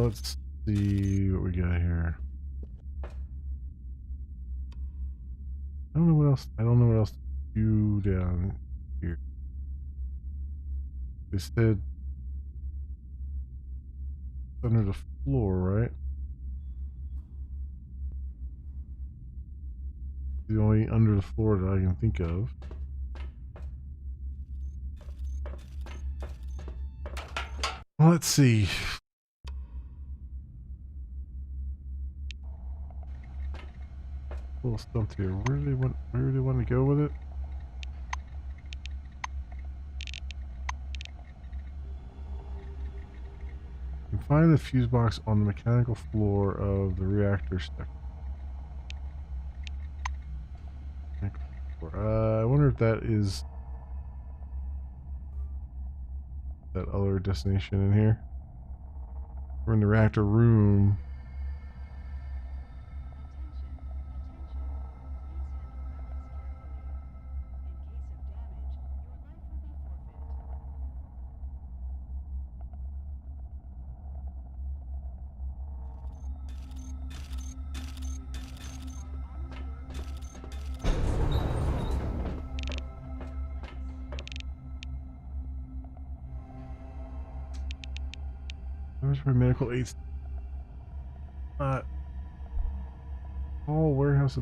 Speaker 2: Let's see what we got here. I don't know what else to do down here. They said under the floor, right? The only under the floor that I can think of. Well, let's see. A little stumped here. Where do they want to go with it? You can find the fuse box on the mechanical floor of the reactor sector. I wonder if that is that other destination in here. We're in the reactor room. For medical aids. All warehouse.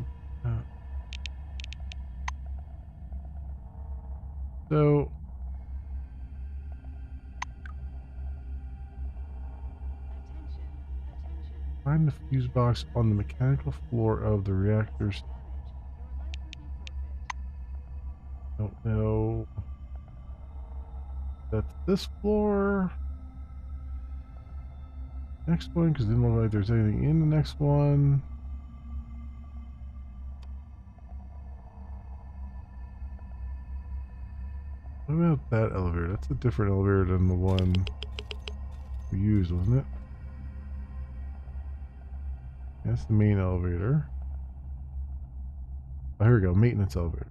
Speaker 2: So. Find the fuse box on the mechanical floor of the reactors. Don't know. That's this floor. Next one, because it didn't look like there's anything in the next one. What about that elevator? That's a different elevator than the one we used, wasn't it? That's the main elevator. Oh, here we go. Maintenance elevator.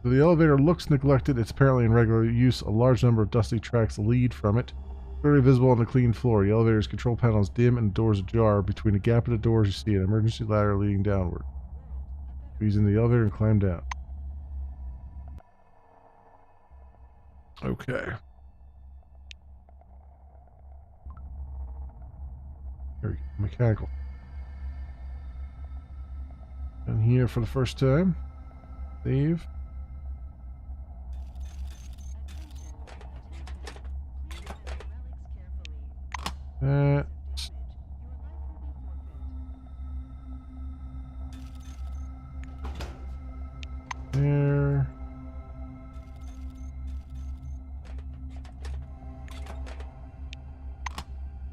Speaker 2: So the elevator looks neglected. It's apparently in regular use. A large number of dusty tracks lead from it. Clearly visible on the clean floor. The elevator's control panel is dim and the doors ajar. Between the gap of the doors, you see an emergency ladder leading downward. He's in the elevator and climb down. Okay. Here we go. Mechanical. And here for the first time. Save. That. There.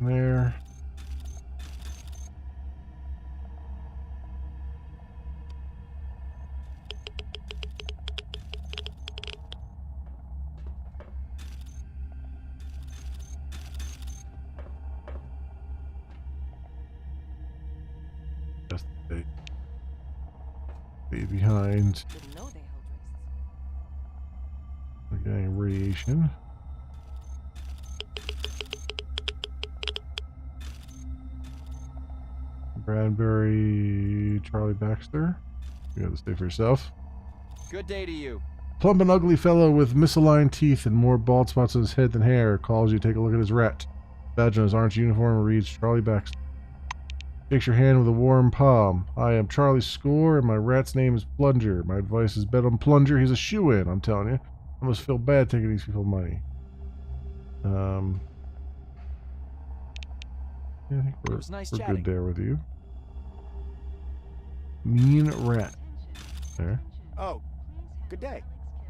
Speaker 2: There. Just stay behind. We're getting radiation. Bradbury, Charlie Baxter. You got to stay for yourself.
Speaker 11: Good day to you.
Speaker 2: Plump and ugly fellow with misaligned teeth and more bald spots on his head than hair calls you to take a look at his rat. Badge on his orange uniform reads Charlie Baxter. Shakes your hand with a warm palm. I am Charlie Score, and my rat's name is Plunger. My advice is bet on Plunger. He's a shoo-in, I'm telling you. I must feel bad taking these people money. Yeah, I think we're good there with you. Mean rat. There.
Speaker 11: Oh, good day.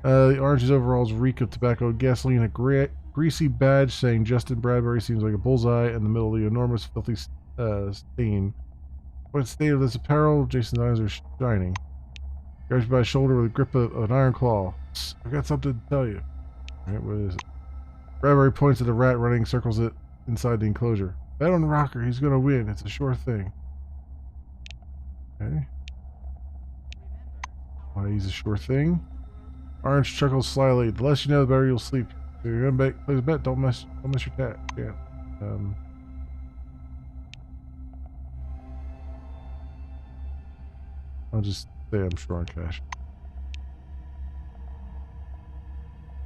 Speaker 2: The orange's overalls reek of tobacco and gasoline. A greasy badge saying Justin Bradbury seems like a bullseye in the middle of the enormous filthy stain. What state of this apparel? Jason's eyes are shining. Grabs you by the shoulder with a grip of an iron claw. I've got something to tell you. Alright, what is it? Bradbury points at the rat running circles it inside the enclosure. Bet on Rocker, he's gonna win. It's a sure thing. Okay. Why he's a sure thing? Orange chuckles slyly. The less you know, the better you'll sleep. If you're gonna play the bet, don't miss your tat. Yeah. I'll just say I'm sure on cash.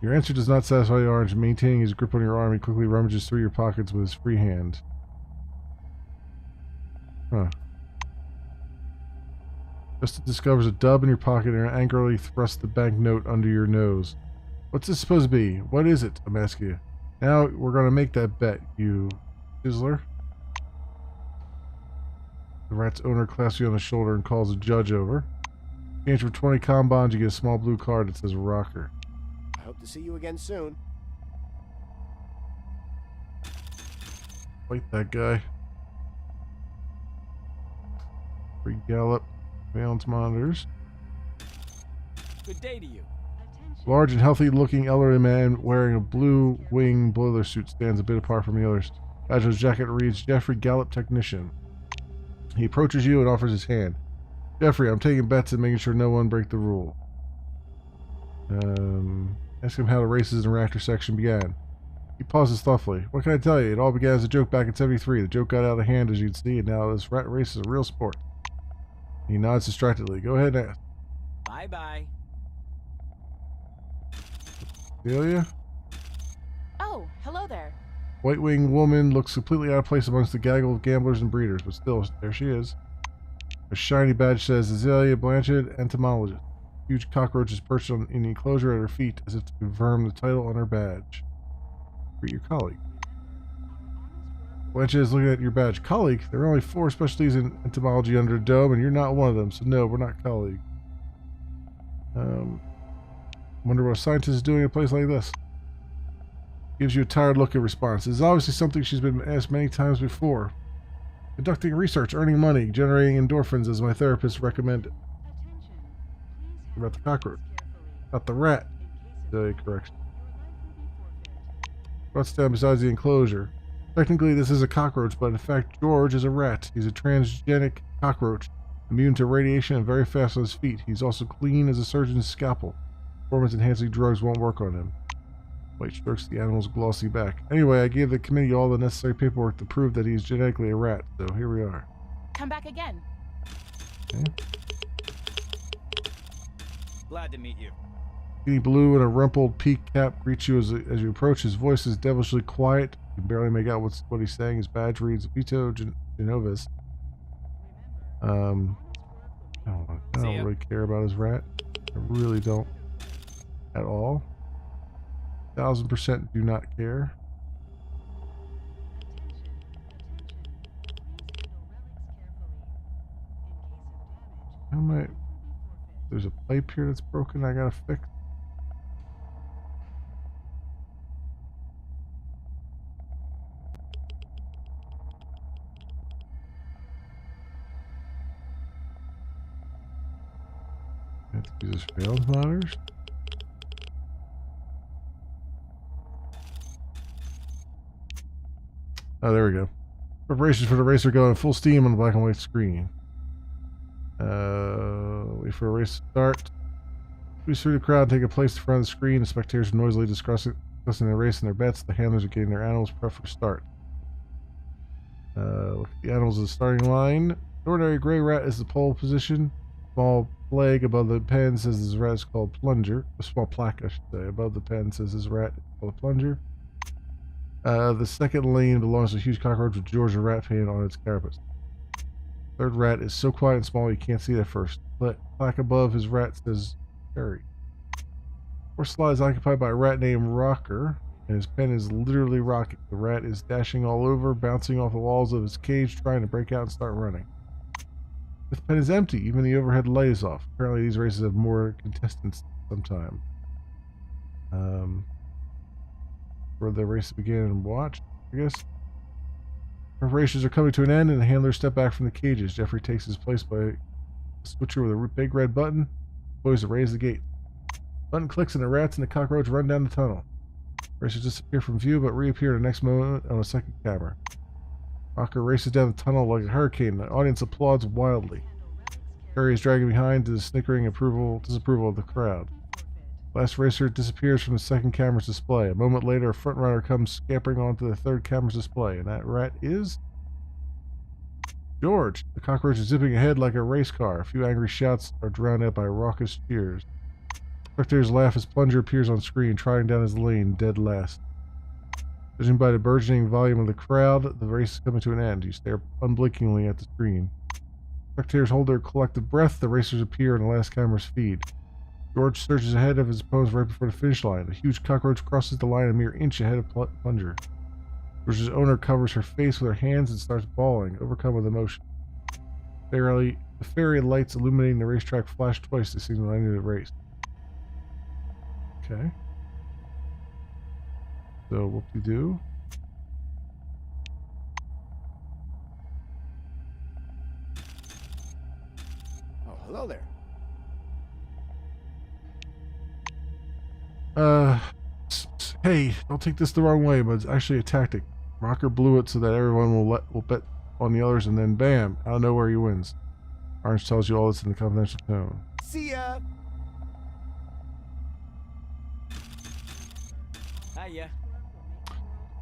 Speaker 2: Your answer does not satisfy the orange. Maintaining his grip on your arm, he quickly rummages through your pockets with his free hand. Huh. Justin discovers a dub in your pocket and angrily thrusts the banknote under your nose. What's this supposed to be? What is it? I'm asking you. Now we're going to make that bet, you chiseler. The rat's owner clasps you on the shoulder and calls a judge over. Change for 20 comm bonds, you get a small blue card that says Rocker.
Speaker 11: I hope to see you again soon.
Speaker 2: Fight that guy. Free gallop. Valence monitors.
Speaker 5: Good day to you.
Speaker 2: Large and healthy looking elderly man wearing a blue wing boiler suit stands a bit apart from the others. Badge on his jacket reads Jeffrey Gallup Technician. He approaches you and offers his hand. Jeffrey, I'm taking bets and making sure no one break the rule. Ask him how the races in the reactor section began. He pauses thoughtfully. What can I tell you? It all began as a joke back in '73. The joke got out of hand, as you'd see, and now this rat race is a real sport. He nods distractedly. Go ahead and ask.
Speaker 5: Bye-bye.
Speaker 2: Celia?
Speaker 9: Oh, hello there.
Speaker 2: White winged woman looks completely out of place amongst the gaggle of gamblers and breeders, but still, there she is. A shiny badge says Azalea Blanchard, entomologist. Huge cockroach is perched in the enclosure at her feet, as if to confirm the title on her badge. Greet your colleague. Blanchard is looking at your badge. Colleague? There are only 4 specialties in entomology under a dome, and you're not one of them, so no, we're not colleague. Wonder what a scientist is doing in a place like this. Gives you a tired look in response. It's obviously something she's been asked many times before. Conducting research, earning money, generating endorphins as my therapist recommended. About the cockroach. About the rat. Correction. Rots down beside the enclosure. Technically this is a cockroach, but in fact George is a rat. He's a transgenic cockroach, immune to radiation and very fast on his feet. He's also clean as a surgeon's scalpel. Performance-enhancing drugs won't work on him. White strokes the animal's glossy back. Anyway, I gave the committee all the necessary paperwork to prove that he's genetically a rat, so here we are.
Speaker 9: Come back again.
Speaker 2: Okay.
Speaker 11: Glad to meet you.
Speaker 2: Skinny blue and a rumpled peak cap greets you as you approach. His voice is devilishly quiet. You can barely make out what he's saying. His badge reads Vito Genovis. I don't really care about his rat. I really don't at all. 1000% do not care. How am I? There's a pipe here that's broken. I gotta fix. I have to use this failed monitors. Oh, there we go. Preparations for the race are going full steam on the black and white screen. Wait for a race to start. Squeeze through the crowd, take a place in front of the screen. The spectators are noisily discussing their race and their bets. The handlers are getting their animals prepped for start. Look at the animals at the starting line. Ordinary gray rat is the pole position. Small flag above the pen says this rat is called Plunger. A small plaque, I should say, above the pen says this rat is called Plunger. The second lane belongs to a huge cockroach with Georgia rat paint on its carapace. Third rat is so quiet and small you can't see it at first. Plaque above his rat says Cherry. Fourth slot is occupied by a rat named Rocker, and his pen is literally rocking. The rat is dashing all over, bouncing off the walls of his cage, trying to break out and start running. Fifth pen is empty, even the overhead light is off. Apparently these races have more contestants sometime. For the race to begin and watch, I guess. Preparations are coming to an end, and the handlers step back from the cages. Jeffrey takes his place by a switcher with a big red button. Boys to raise the gate. Button clicks, and the rats and the cockroach run down the tunnel. Racers disappear from view, but reappear the next moment on a second camera. Rocker races down the tunnel like a hurricane. The audience applauds wildly. Harry is dragging behind to the snickering disapproval of the crowd. Last racer disappears from the second camera's display. A moment later, a front runner comes scampering onto the third camera's display, and that rat is George. The cockroach is zipping ahead like a race car. A few angry shouts are drowned out by raucous cheers. Spectators laugh as Plunger appears on screen, trotting down his lane, dead last. Judging by the burgeoning volume of the crowd, the race is coming to an end. You stare unblinkingly at the screen. Spectators hold their collective breath. The racers appear in the last camera's feed. George surges ahead of his opponents right before the finish line. A huge cockroach crosses the line a mere inch ahead of Plunger. George's owner covers her face with her hands and starts bawling, overcome with emotion. The fairy lights illuminating the racetrack flash twice to signal the end of the race. Okay. So, whoop-de-doo.
Speaker 11: Oh, hello there.
Speaker 2: Hey, don't take this the wrong way, but it's actually a tactic. Rocker blew it so that everyone will bet on the others, and then bam, out of nowhere he wins. Orange tells you all this in the confidential tone.
Speaker 11: See ya. Hiya.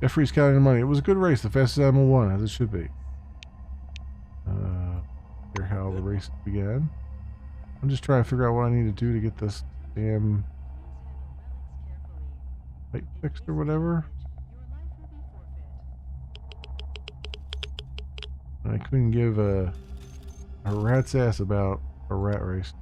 Speaker 2: Jeffrey's counting the money. It was a good race. The fastest animal won, as it should be. Hear how the race began. I'm just trying to figure out what I need to do to get this damn light fixed or whatever. I couldn't give a rat's ass about a rat race.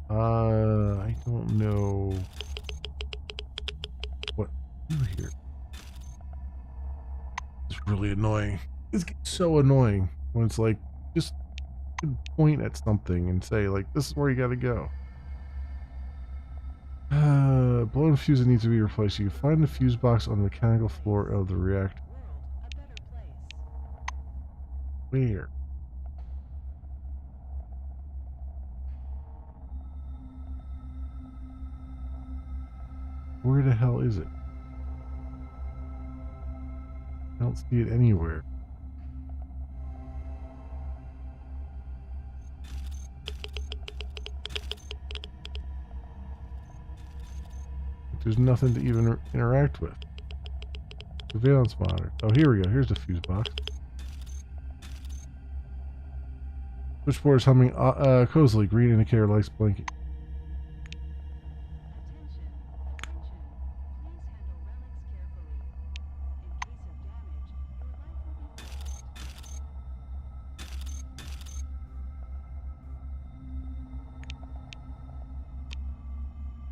Speaker 2: I don't know what to do here. It's really annoying. It's so annoying when it's like, just point at something and say, like, this is where you gotta go. Blown fuse that needs to be replaced. You can find the fuse box on the mechanical floor of the reactor. Where? Where the hell is it? I don't see it anywhere. There's nothing to even interact with. Surveillance monitor. Oh, here we go. Here's the fuse box. Switchboard is humming cozily. Green indicator lights blinking.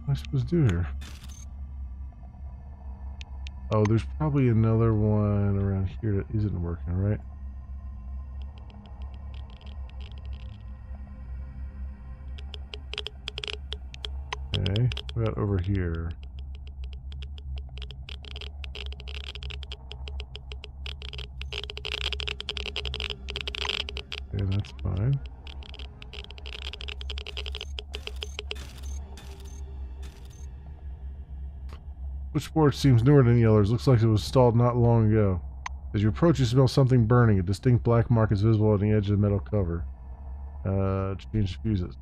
Speaker 2: What am I supposed to do here? Oh, there's probably another one around here that isn't working, right? Okay, what about over here? Okay, that's fine. Switchboard seems newer than the others. Looks like it was installed not long ago. As you approach, you smell something burning. A distinct black mark is visible on the edge of the metal cover. Change fuses.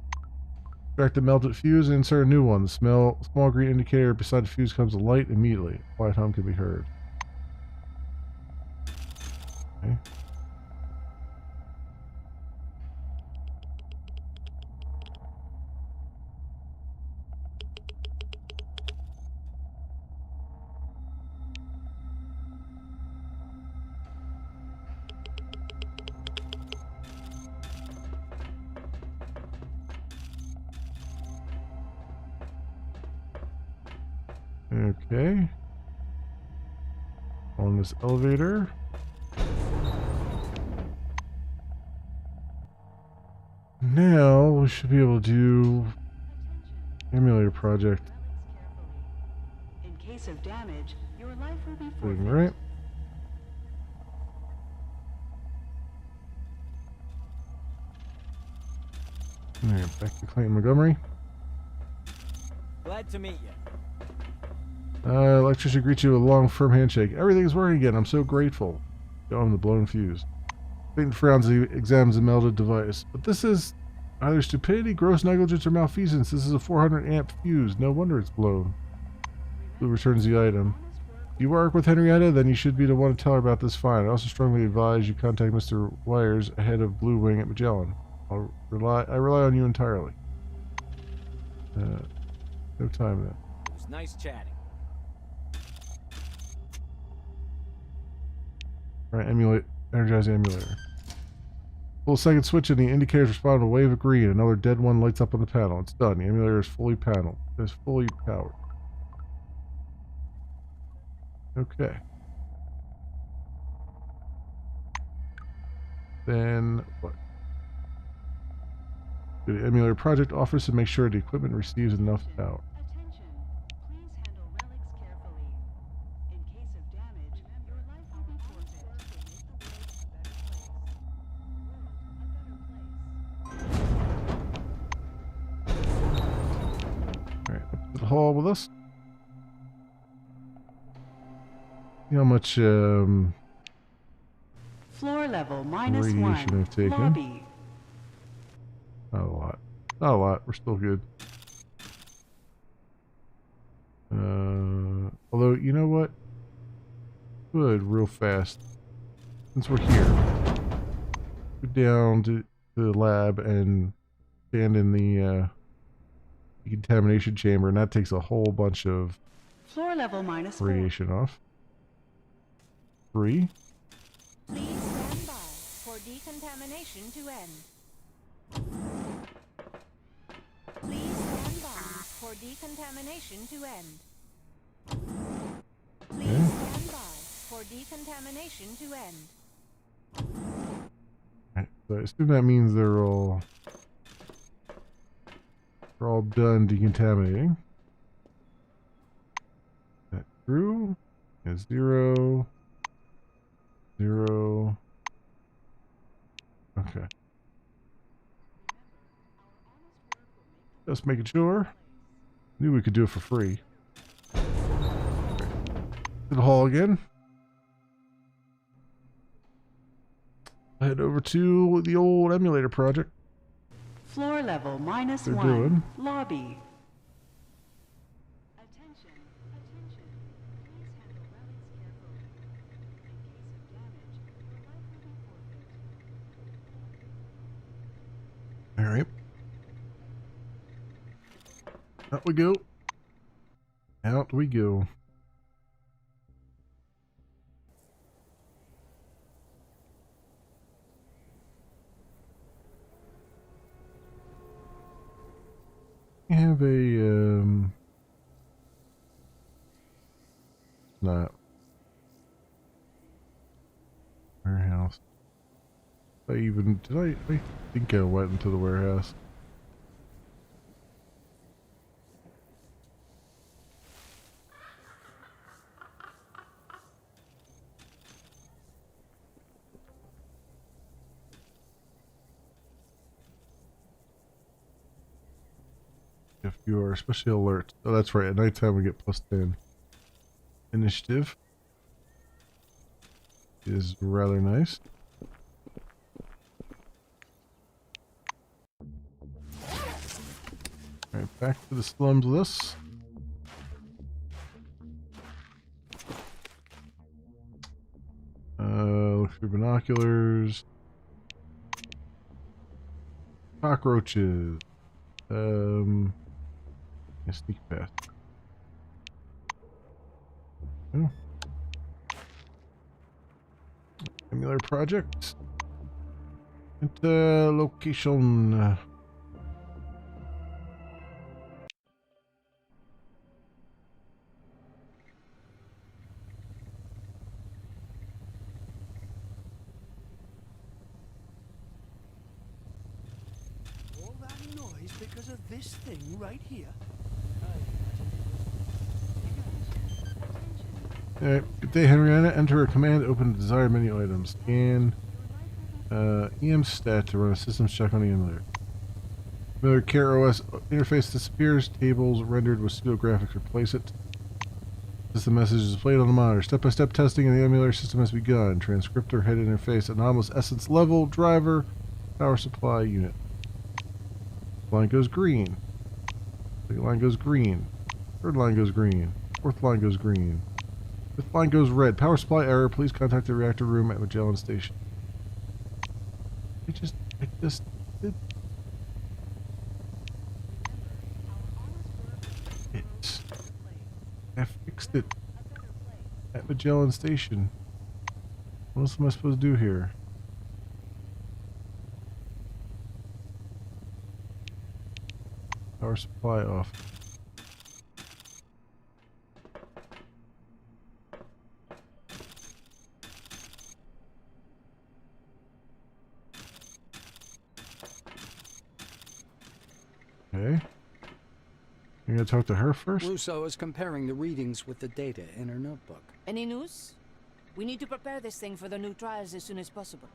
Speaker 2: Extract the melted fuse and insert a new one. The small green indicator beside the fuse comes to light immediately. A quiet hum can be heard. Okay. Okay. On this elevator. Now we should be able to do emulator project.
Speaker 7: In case of damage, your life will be
Speaker 2: Doing
Speaker 7: forfeit.
Speaker 2: right. Alright, back to Clayton Montgomery.
Speaker 11: Glad to meet you.
Speaker 2: Electrician greets you with a long, firm handshake. Everything is working again. I'm so grateful. Show him the blown fuse. Clayton frowns as he examines the melted device. But this is either stupidity, gross negligence, or malfeasance. This is a 400 amp fuse. No wonder it's blown. Blue returns the item. If you work with Henrietta, then you should be the one to tell her about this find. I also strongly advise you contact Mr. Wires ahead of Blue Wing at Magellan. I rely on you entirely. No time then.
Speaker 11: It was nice chatting.
Speaker 2: Alright, energize the emulator. Pull a second switch and the indicators respond to a wave of green. Another dead one lights up on the panel. It's done. The emulator is fully powered. Okay. Then what? Go to the emulator project office and make sure the equipment receives enough power.
Speaker 7: Attention. Please handle relics carefully. In case of damage, your life will be forfeit. Make the world a better place. World a better place.
Speaker 2: Alright, up to the hall with us. See how much
Speaker 7: Floor level minus
Speaker 2: radiation
Speaker 7: 1.
Speaker 2: I've taken.
Speaker 7: Lobby.
Speaker 2: Not a lot. Not a lot. We're still good. Although, you know what? Good, real fast. Since we're here, go down to the lab and stand in the decontamination chamber, and that takes a whole bunch of
Speaker 7: Floor level minus 4.
Speaker 2: radiation off. 3.
Speaker 10: Please stand by for decontamination to end. Please stand by for decontamination to end. Please stand by for decontamination to end.
Speaker 2: Right, so I assume that means they're all done decontaminating. That true? Is 0. 0. Okay. Just making sure. Knew we could do it for free. Okay. To the hall again. Head over to the old emulator project.
Speaker 7: Floor level minus
Speaker 2: They're
Speaker 7: 1.
Speaker 2: doing.
Speaker 7: Lobby. Attention. Attention. Please handle relics carefully. In case of damage, your life will be forfeit.
Speaker 2: Alright. Out we go. Out we go. I have a not warehouse. I think I went into the warehouse. If you are especially alert. Oh, that's right. At nighttime we get +10. Initiative is rather nice. Alright, back to the slums with us. Look through binoculars. Cockroaches. Yeah, sneak past. Oh. Similar project. Enter location.
Speaker 3: All that noise because of this thing right here.
Speaker 2: Alright, good day, Henrietta. Enter a command, open the desired menu items. Scan EM stat to run a systems check on the emulator. Familiar Care OS interface disappears. Tables rendered with pseudographics replace it. System message is displayed on the monitor. Step-by-step testing in the emulator system has begun. Transcriptor head interface, anomalous essence level, driver, power supply unit. Line goes green. Second line goes green. Third line goes green. Fourth line goes green. Fifth line goes red. Power supply error. Please contact the reactor room at Magellan Station. I just did it. I fixed it at Magellan Station. What else am I supposed to do here? Power supply off. Okay. You gonna talk to her first?
Speaker 5: Russo is comparing the readings with the data in her notebook.
Speaker 10: Any news? We need to prepare this thing for the new trials as soon as possible.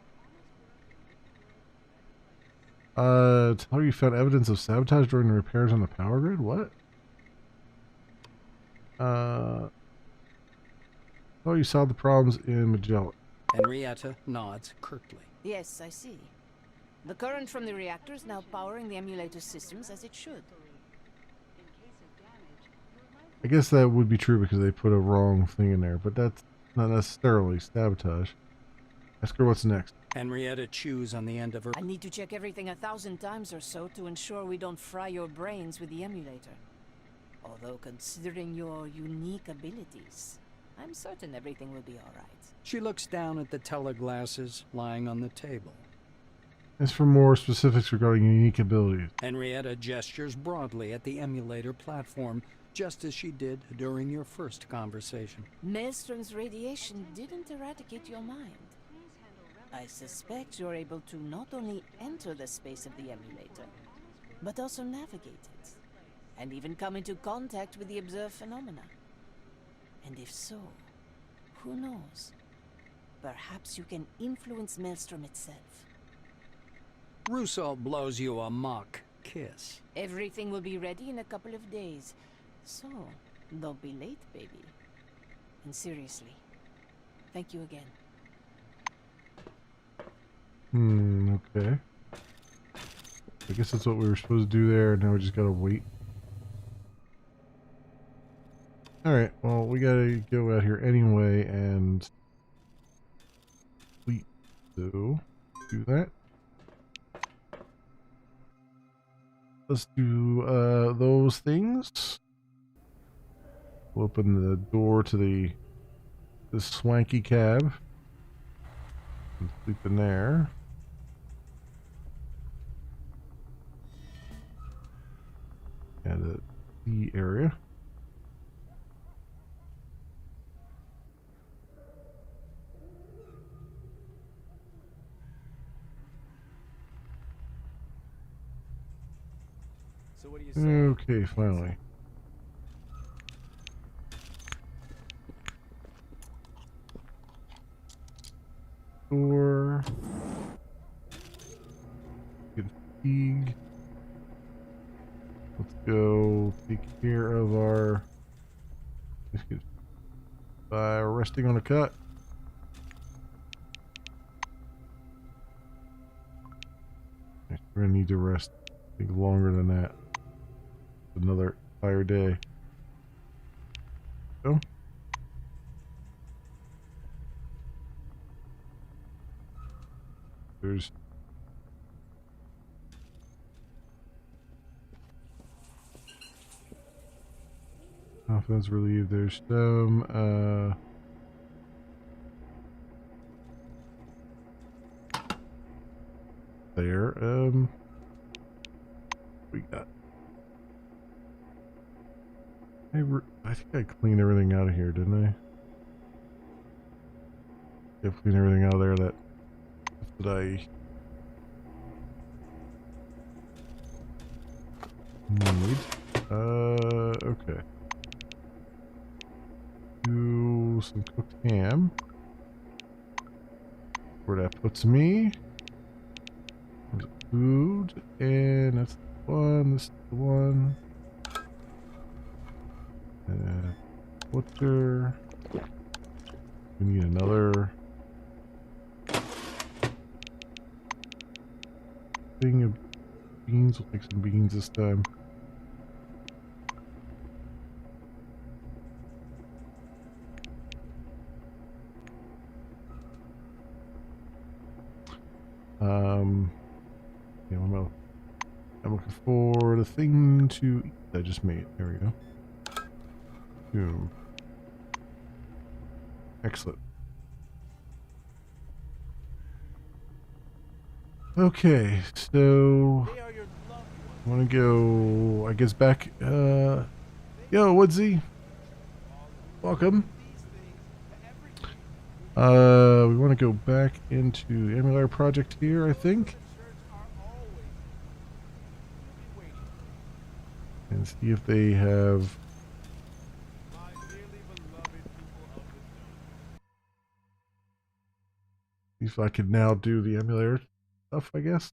Speaker 2: Tell her you found evidence of sabotage during the repairs on the power grid? What? Oh, you solved the problems in Magellan.
Speaker 5: Henrietta nods curtly.
Speaker 10: Yes, I see. The current from the reactor is now powering the emulator systems as it should.
Speaker 2: I guess that would be true because they put a wrong thing in there, but that's not necessarily sabotage. Ask her what's next.
Speaker 5: Henrietta chews on the end of her.
Speaker 10: I need to check everything 1,000 times or so to ensure we don't fry your brains with the emulator. Although considering your unique abilities, I'm certain everything will be alright.
Speaker 5: She looks down at the teleglasses lying on the table.
Speaker 2: As for more specifics regarding unique abilities.
Speaker 5: Henrietta gestures broadly at the emulator platform, just as she did during your first conversation.
Speaker 10: Maelstrom's radiation didn't eradicate your mind. I suspect you're able to not only enter the space of the emulator, but also navigate it, and even come into contact with the observed phenomena. And if so, who knows? Perhaps you can influence Maelstrom itself.
Speaker 5: Russo blows you a mock kiss.
Speaker 10: Everything will be ready in a couple of days, so don't be late, baby. And seriously, thank you again.
Speaker 2: Okay. I guess that's what we were supposed to do there, and now we just gotta wait. Alright, well, we gotta go out here anyway, and we do that. Let's do those things. We'll open the door to the swanky cab and sleep in there. And the area.
Speaker 11: So what do you say?
Speaker 2: Okay, finally. Door. Fatigue. Let's go take care of our. By resting on a cut. We're gonna need to rest. I think longer than that. another entire day. So. There's confidence relieved. There's some there. We got. I think I cleaned everything out of here, didn't I? Yeah, clean everything out of there that I need. Okay. Do some cooked ham. Where that puts me. Food, and that's the one. This is the one. Water. We need another thing of beans. We'll take some beans this time. Yeah, I'm looking for the thing to eat that I just made. There we go. Boom. Excellent. Okay, so I want to go, I guess, back. Yo, Woodsy. Welcome. We want to go back into the emulator project here, I think. And see if they have... See if I can now do the emulator stuff, I guess.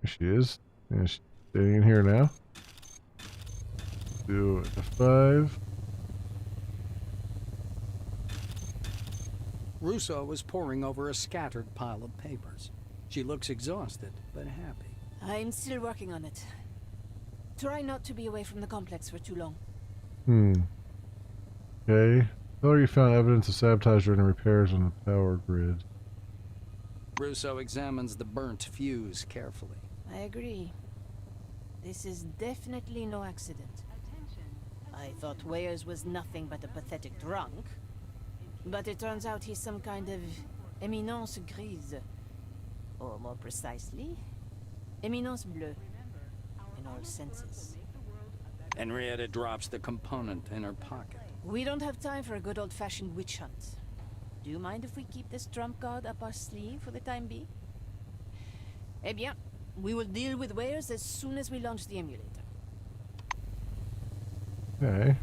Speaker 2: There she is. And she's staying in here now. Do F5.
Speaker 5: Russo was poring over a scattered pile of papers. She looks exhausted, but happy.
Speaker 10: I'm still working on it. Try not to be away from the complex for too long.
Speaker 2: Okay. Tell her you found evidence of sabotage during repairs on the power grid.
Speaker 5: Russo examines the burnt fuse carefully.
Speaker 10: I agree. This is definitely no accident. I thought Weyers was nothing but a pathetic drunk. But it turns out he's some kind of éminence grise. Or more precisely, éminence bleue. In all senses.
Speaker 5: Henrietta drops the component in her pocket.
Speaker 10: We don't have time for a good old-fashioned witch hunt. Do you mind if we keep this trump card up our sleeve for the time being? Eh bien, we will deal with Weyers as soon as we launch the emulator.
Speaker 2: Okay.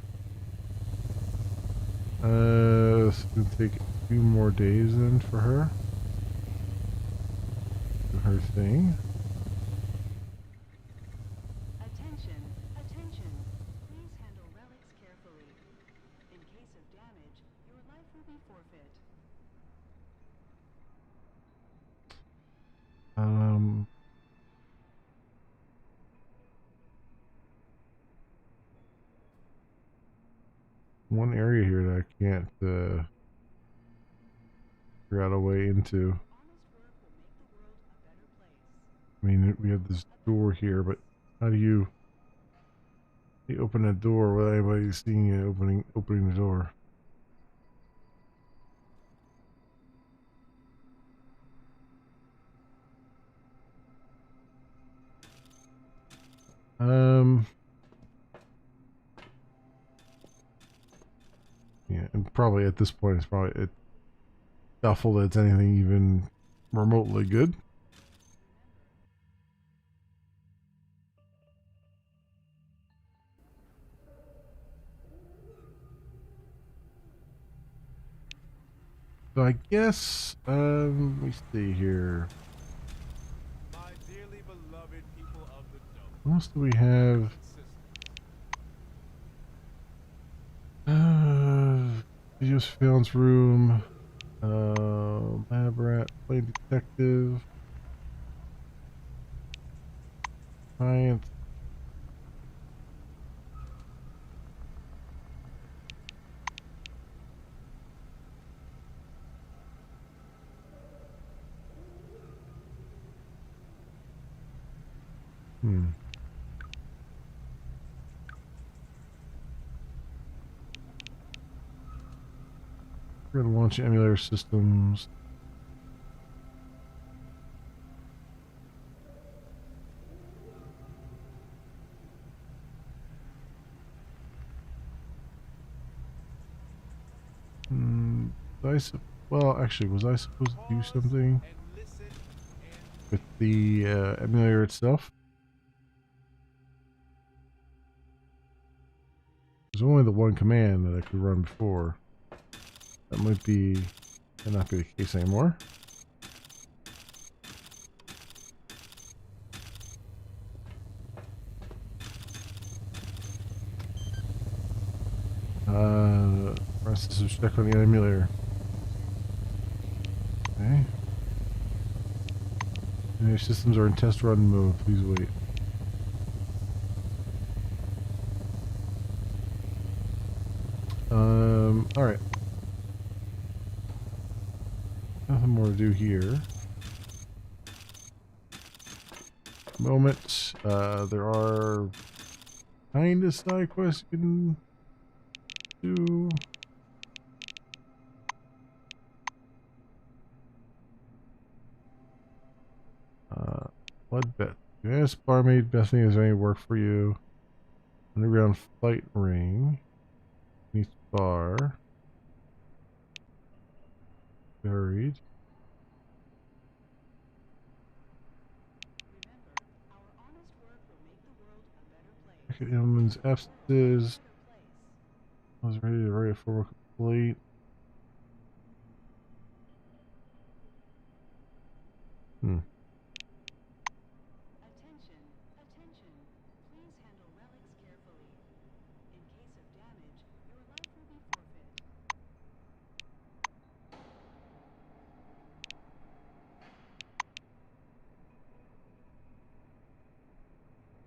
Speaker 2: It's gonna take a few more days then for her. Do her thing.
Speaker 7: Attention, attention. Please handle relics carefully. In case of damage, your life will be forfeit.
Speaker 2: One area here that I can't figure out a way into. I mean, we have this door here, but how do you open a door without anybody seeing you opening the door? Yeah, and probably at this point it's probably doubtful that it's anything even remotely good. So I guess, let me see here.
Speaker 12: My dearly beloved people of the dome.
Speaker 2: What else do we have? Video surveillance room. Lab rat, play detective, science. We're gonna launch emulator systems. Well, actually, was I supposed to do something with the emulator itself? There's only the one command that I could run before. That might not be the case anymore. Process check on the emulator. Okay. Your systems are in test run mode. Please wait. Alright. Nothing more to do here. Moment. There are kind of side quests you can do. Blood bet. You ask barmaid Bethany, is there any work for you? Underground flight ring. Beneath bar. Buried. Gentleman's absences. I was ready to write a formal complaint.
Speaker 7: Attention, attention. Please handle relics carefully. In case of damage, your life will be forfeit.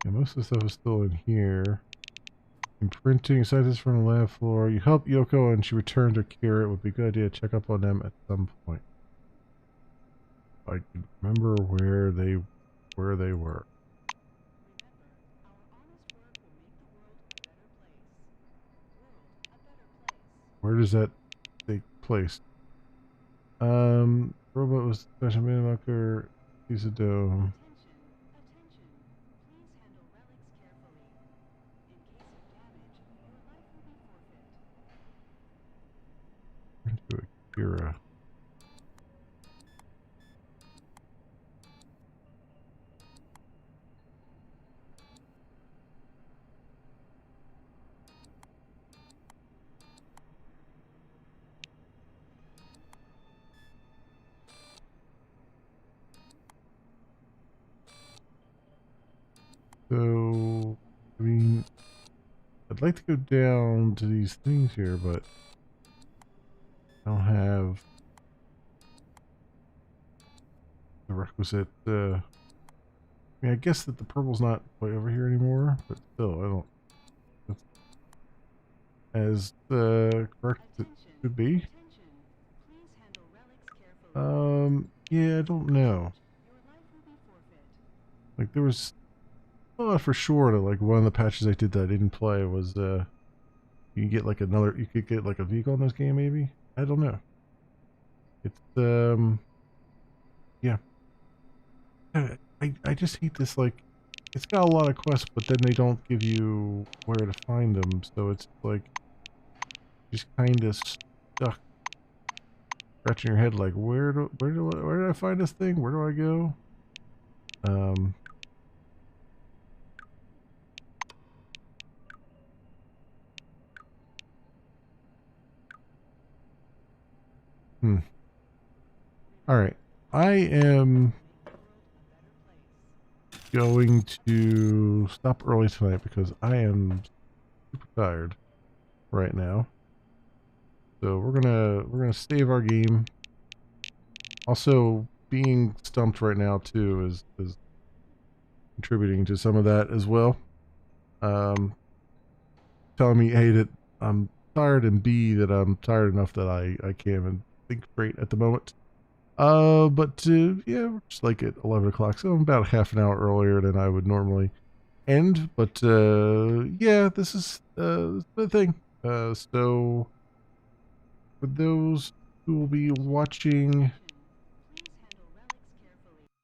Speaker 2: Yeah, most of the stuff is still in here. Imprinting scientists from the lab floor. You helped Yoko and she returned her cure. It would be a good idea to check up on them at some point. I can remember where they were.
Speaker 7: Remember, our honest work will make the world a better place. World a better place.
Speaker 2: Where does that take place? Robot was special bunker. Piece of dome.
Speaker 7: Attention, attention. Please handle relics carefully. In case of damage, your life will be forfeit.
Speaker 2: Into Akira. So, I mean, I'd like to go down to these things here, but I don't have the requisite, I mean, I guess that the purple's not quite over here anymore, but still, I don't, that's as correct as it should be. Yeah, I don't know. Like, there was, oh, for sure, like, one of the patches I did that I didn't play was, you can get, like, you could get, like, a vehicle in this game, maybe? I don't know. It's, yeah. I just hate this, like, it's got a lot of quests, but then they don't give you where to find them, so it's, like, just kind of stuck. Scratching your head, like, where did I find this thing? Where do I go? Alright. I am going to stop early tonight because I am super tired right now. So we're gonna save our game Also, being stumped right now too is contributing to some of that as well. Telling me A, that I'm tired, and B, that I'm tired enough that I can't even think straight at the moment. But yeah, we're just like at 11 o'clock, so I'm about half an hour earlier than I would normally end. But yeah, this is the thing. So for those who will be watching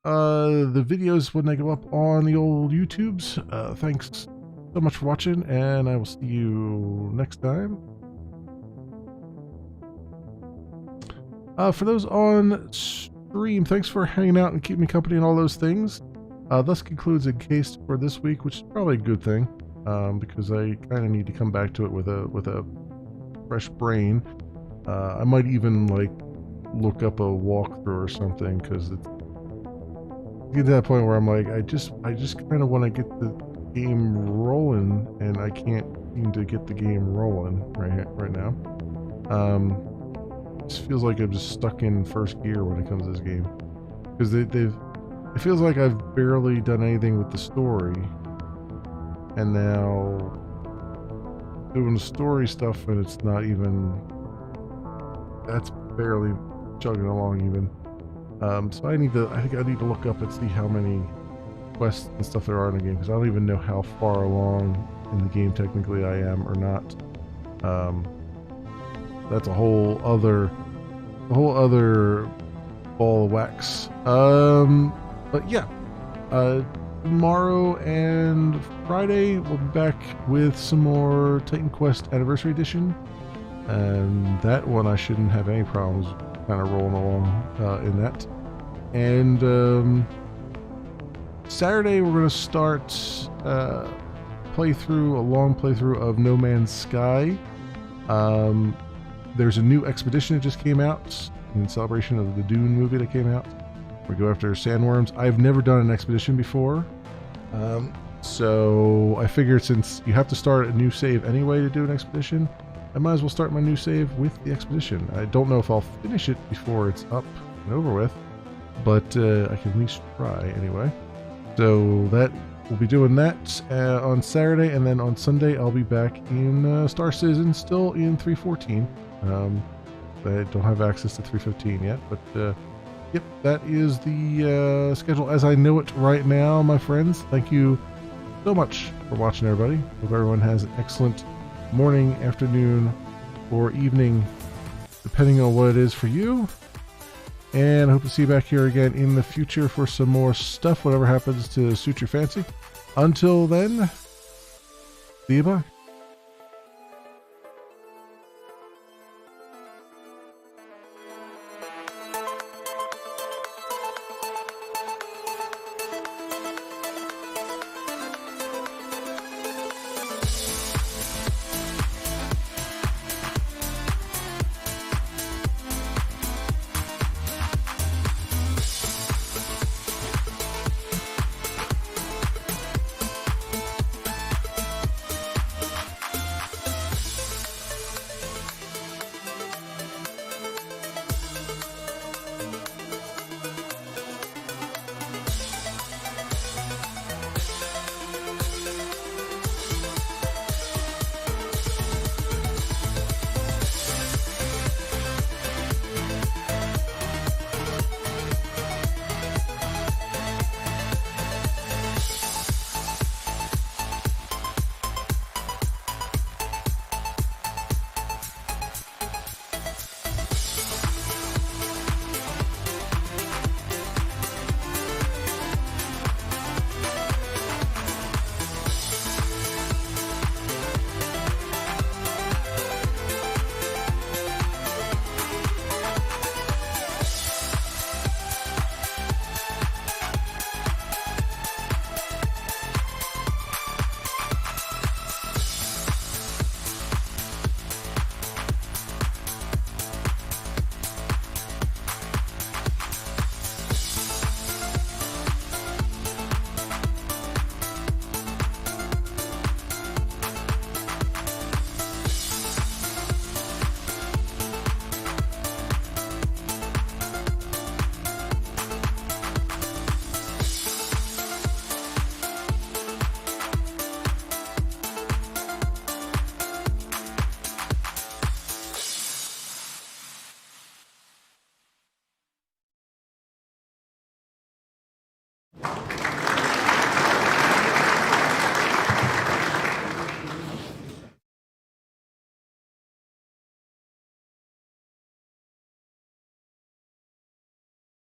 Speaker 2: the videos when they go up on the old YouTubes, thanks so much for watching, and I will see you next time. For those on stream, thanks for hanging out and keeping me company and all those things. Thus concludes Encased for this week, which is probably a good thing, because I kind of need to come back to it with a fresh brain. I might even like look up a walkthrough or something, because it's get to that point where I'm like, I just kind of want to get the game rolling, and I can't seem to get the game rolling right now. It just feels like I'm just stuck in first gear when it comes to this game, because it feels like I've barely done anything with the story, and now doing the story stuff, and it's not even, that's barely chugging along even. So I think I need to look up and see how many quests and stuff there are in the game, because I don't even know how far along in the game technically I am or not. That's a whole other ball of wax. But yeah, tomorrow and Friday we'll be back with some more Titan Quest Anniversary Edition, and that one I shouldn't have any problems kind of rolling along in that. And Saturday we're going to start a long playthrough of No Man's Sky. There's a new expedition that just came out in celebration of the Dune movie that came out. We go after sandworms. I've never done an expedition before, so I figured since you have to start a new save anyway to do an expedition, I might as well start my new save with the expedition. I don't know if I'll finish it before it's up and over with, but I can at least try anyway. So that we'll be doing that on Saturday, and then on Sunday I'll be back in Star Citizen, still in 3.14. I don't have access to 3.15 yet, but yep, that is the schedule as I know it right now, my friends. Thank you so much for watching, everybody. Hope everyone has an excellent morning, afternoon, or evening, depending on what it is for you. And I hope to see you back here again in the future for some more stuff, whatever happens to suit your fancy. Until then, see you, bye.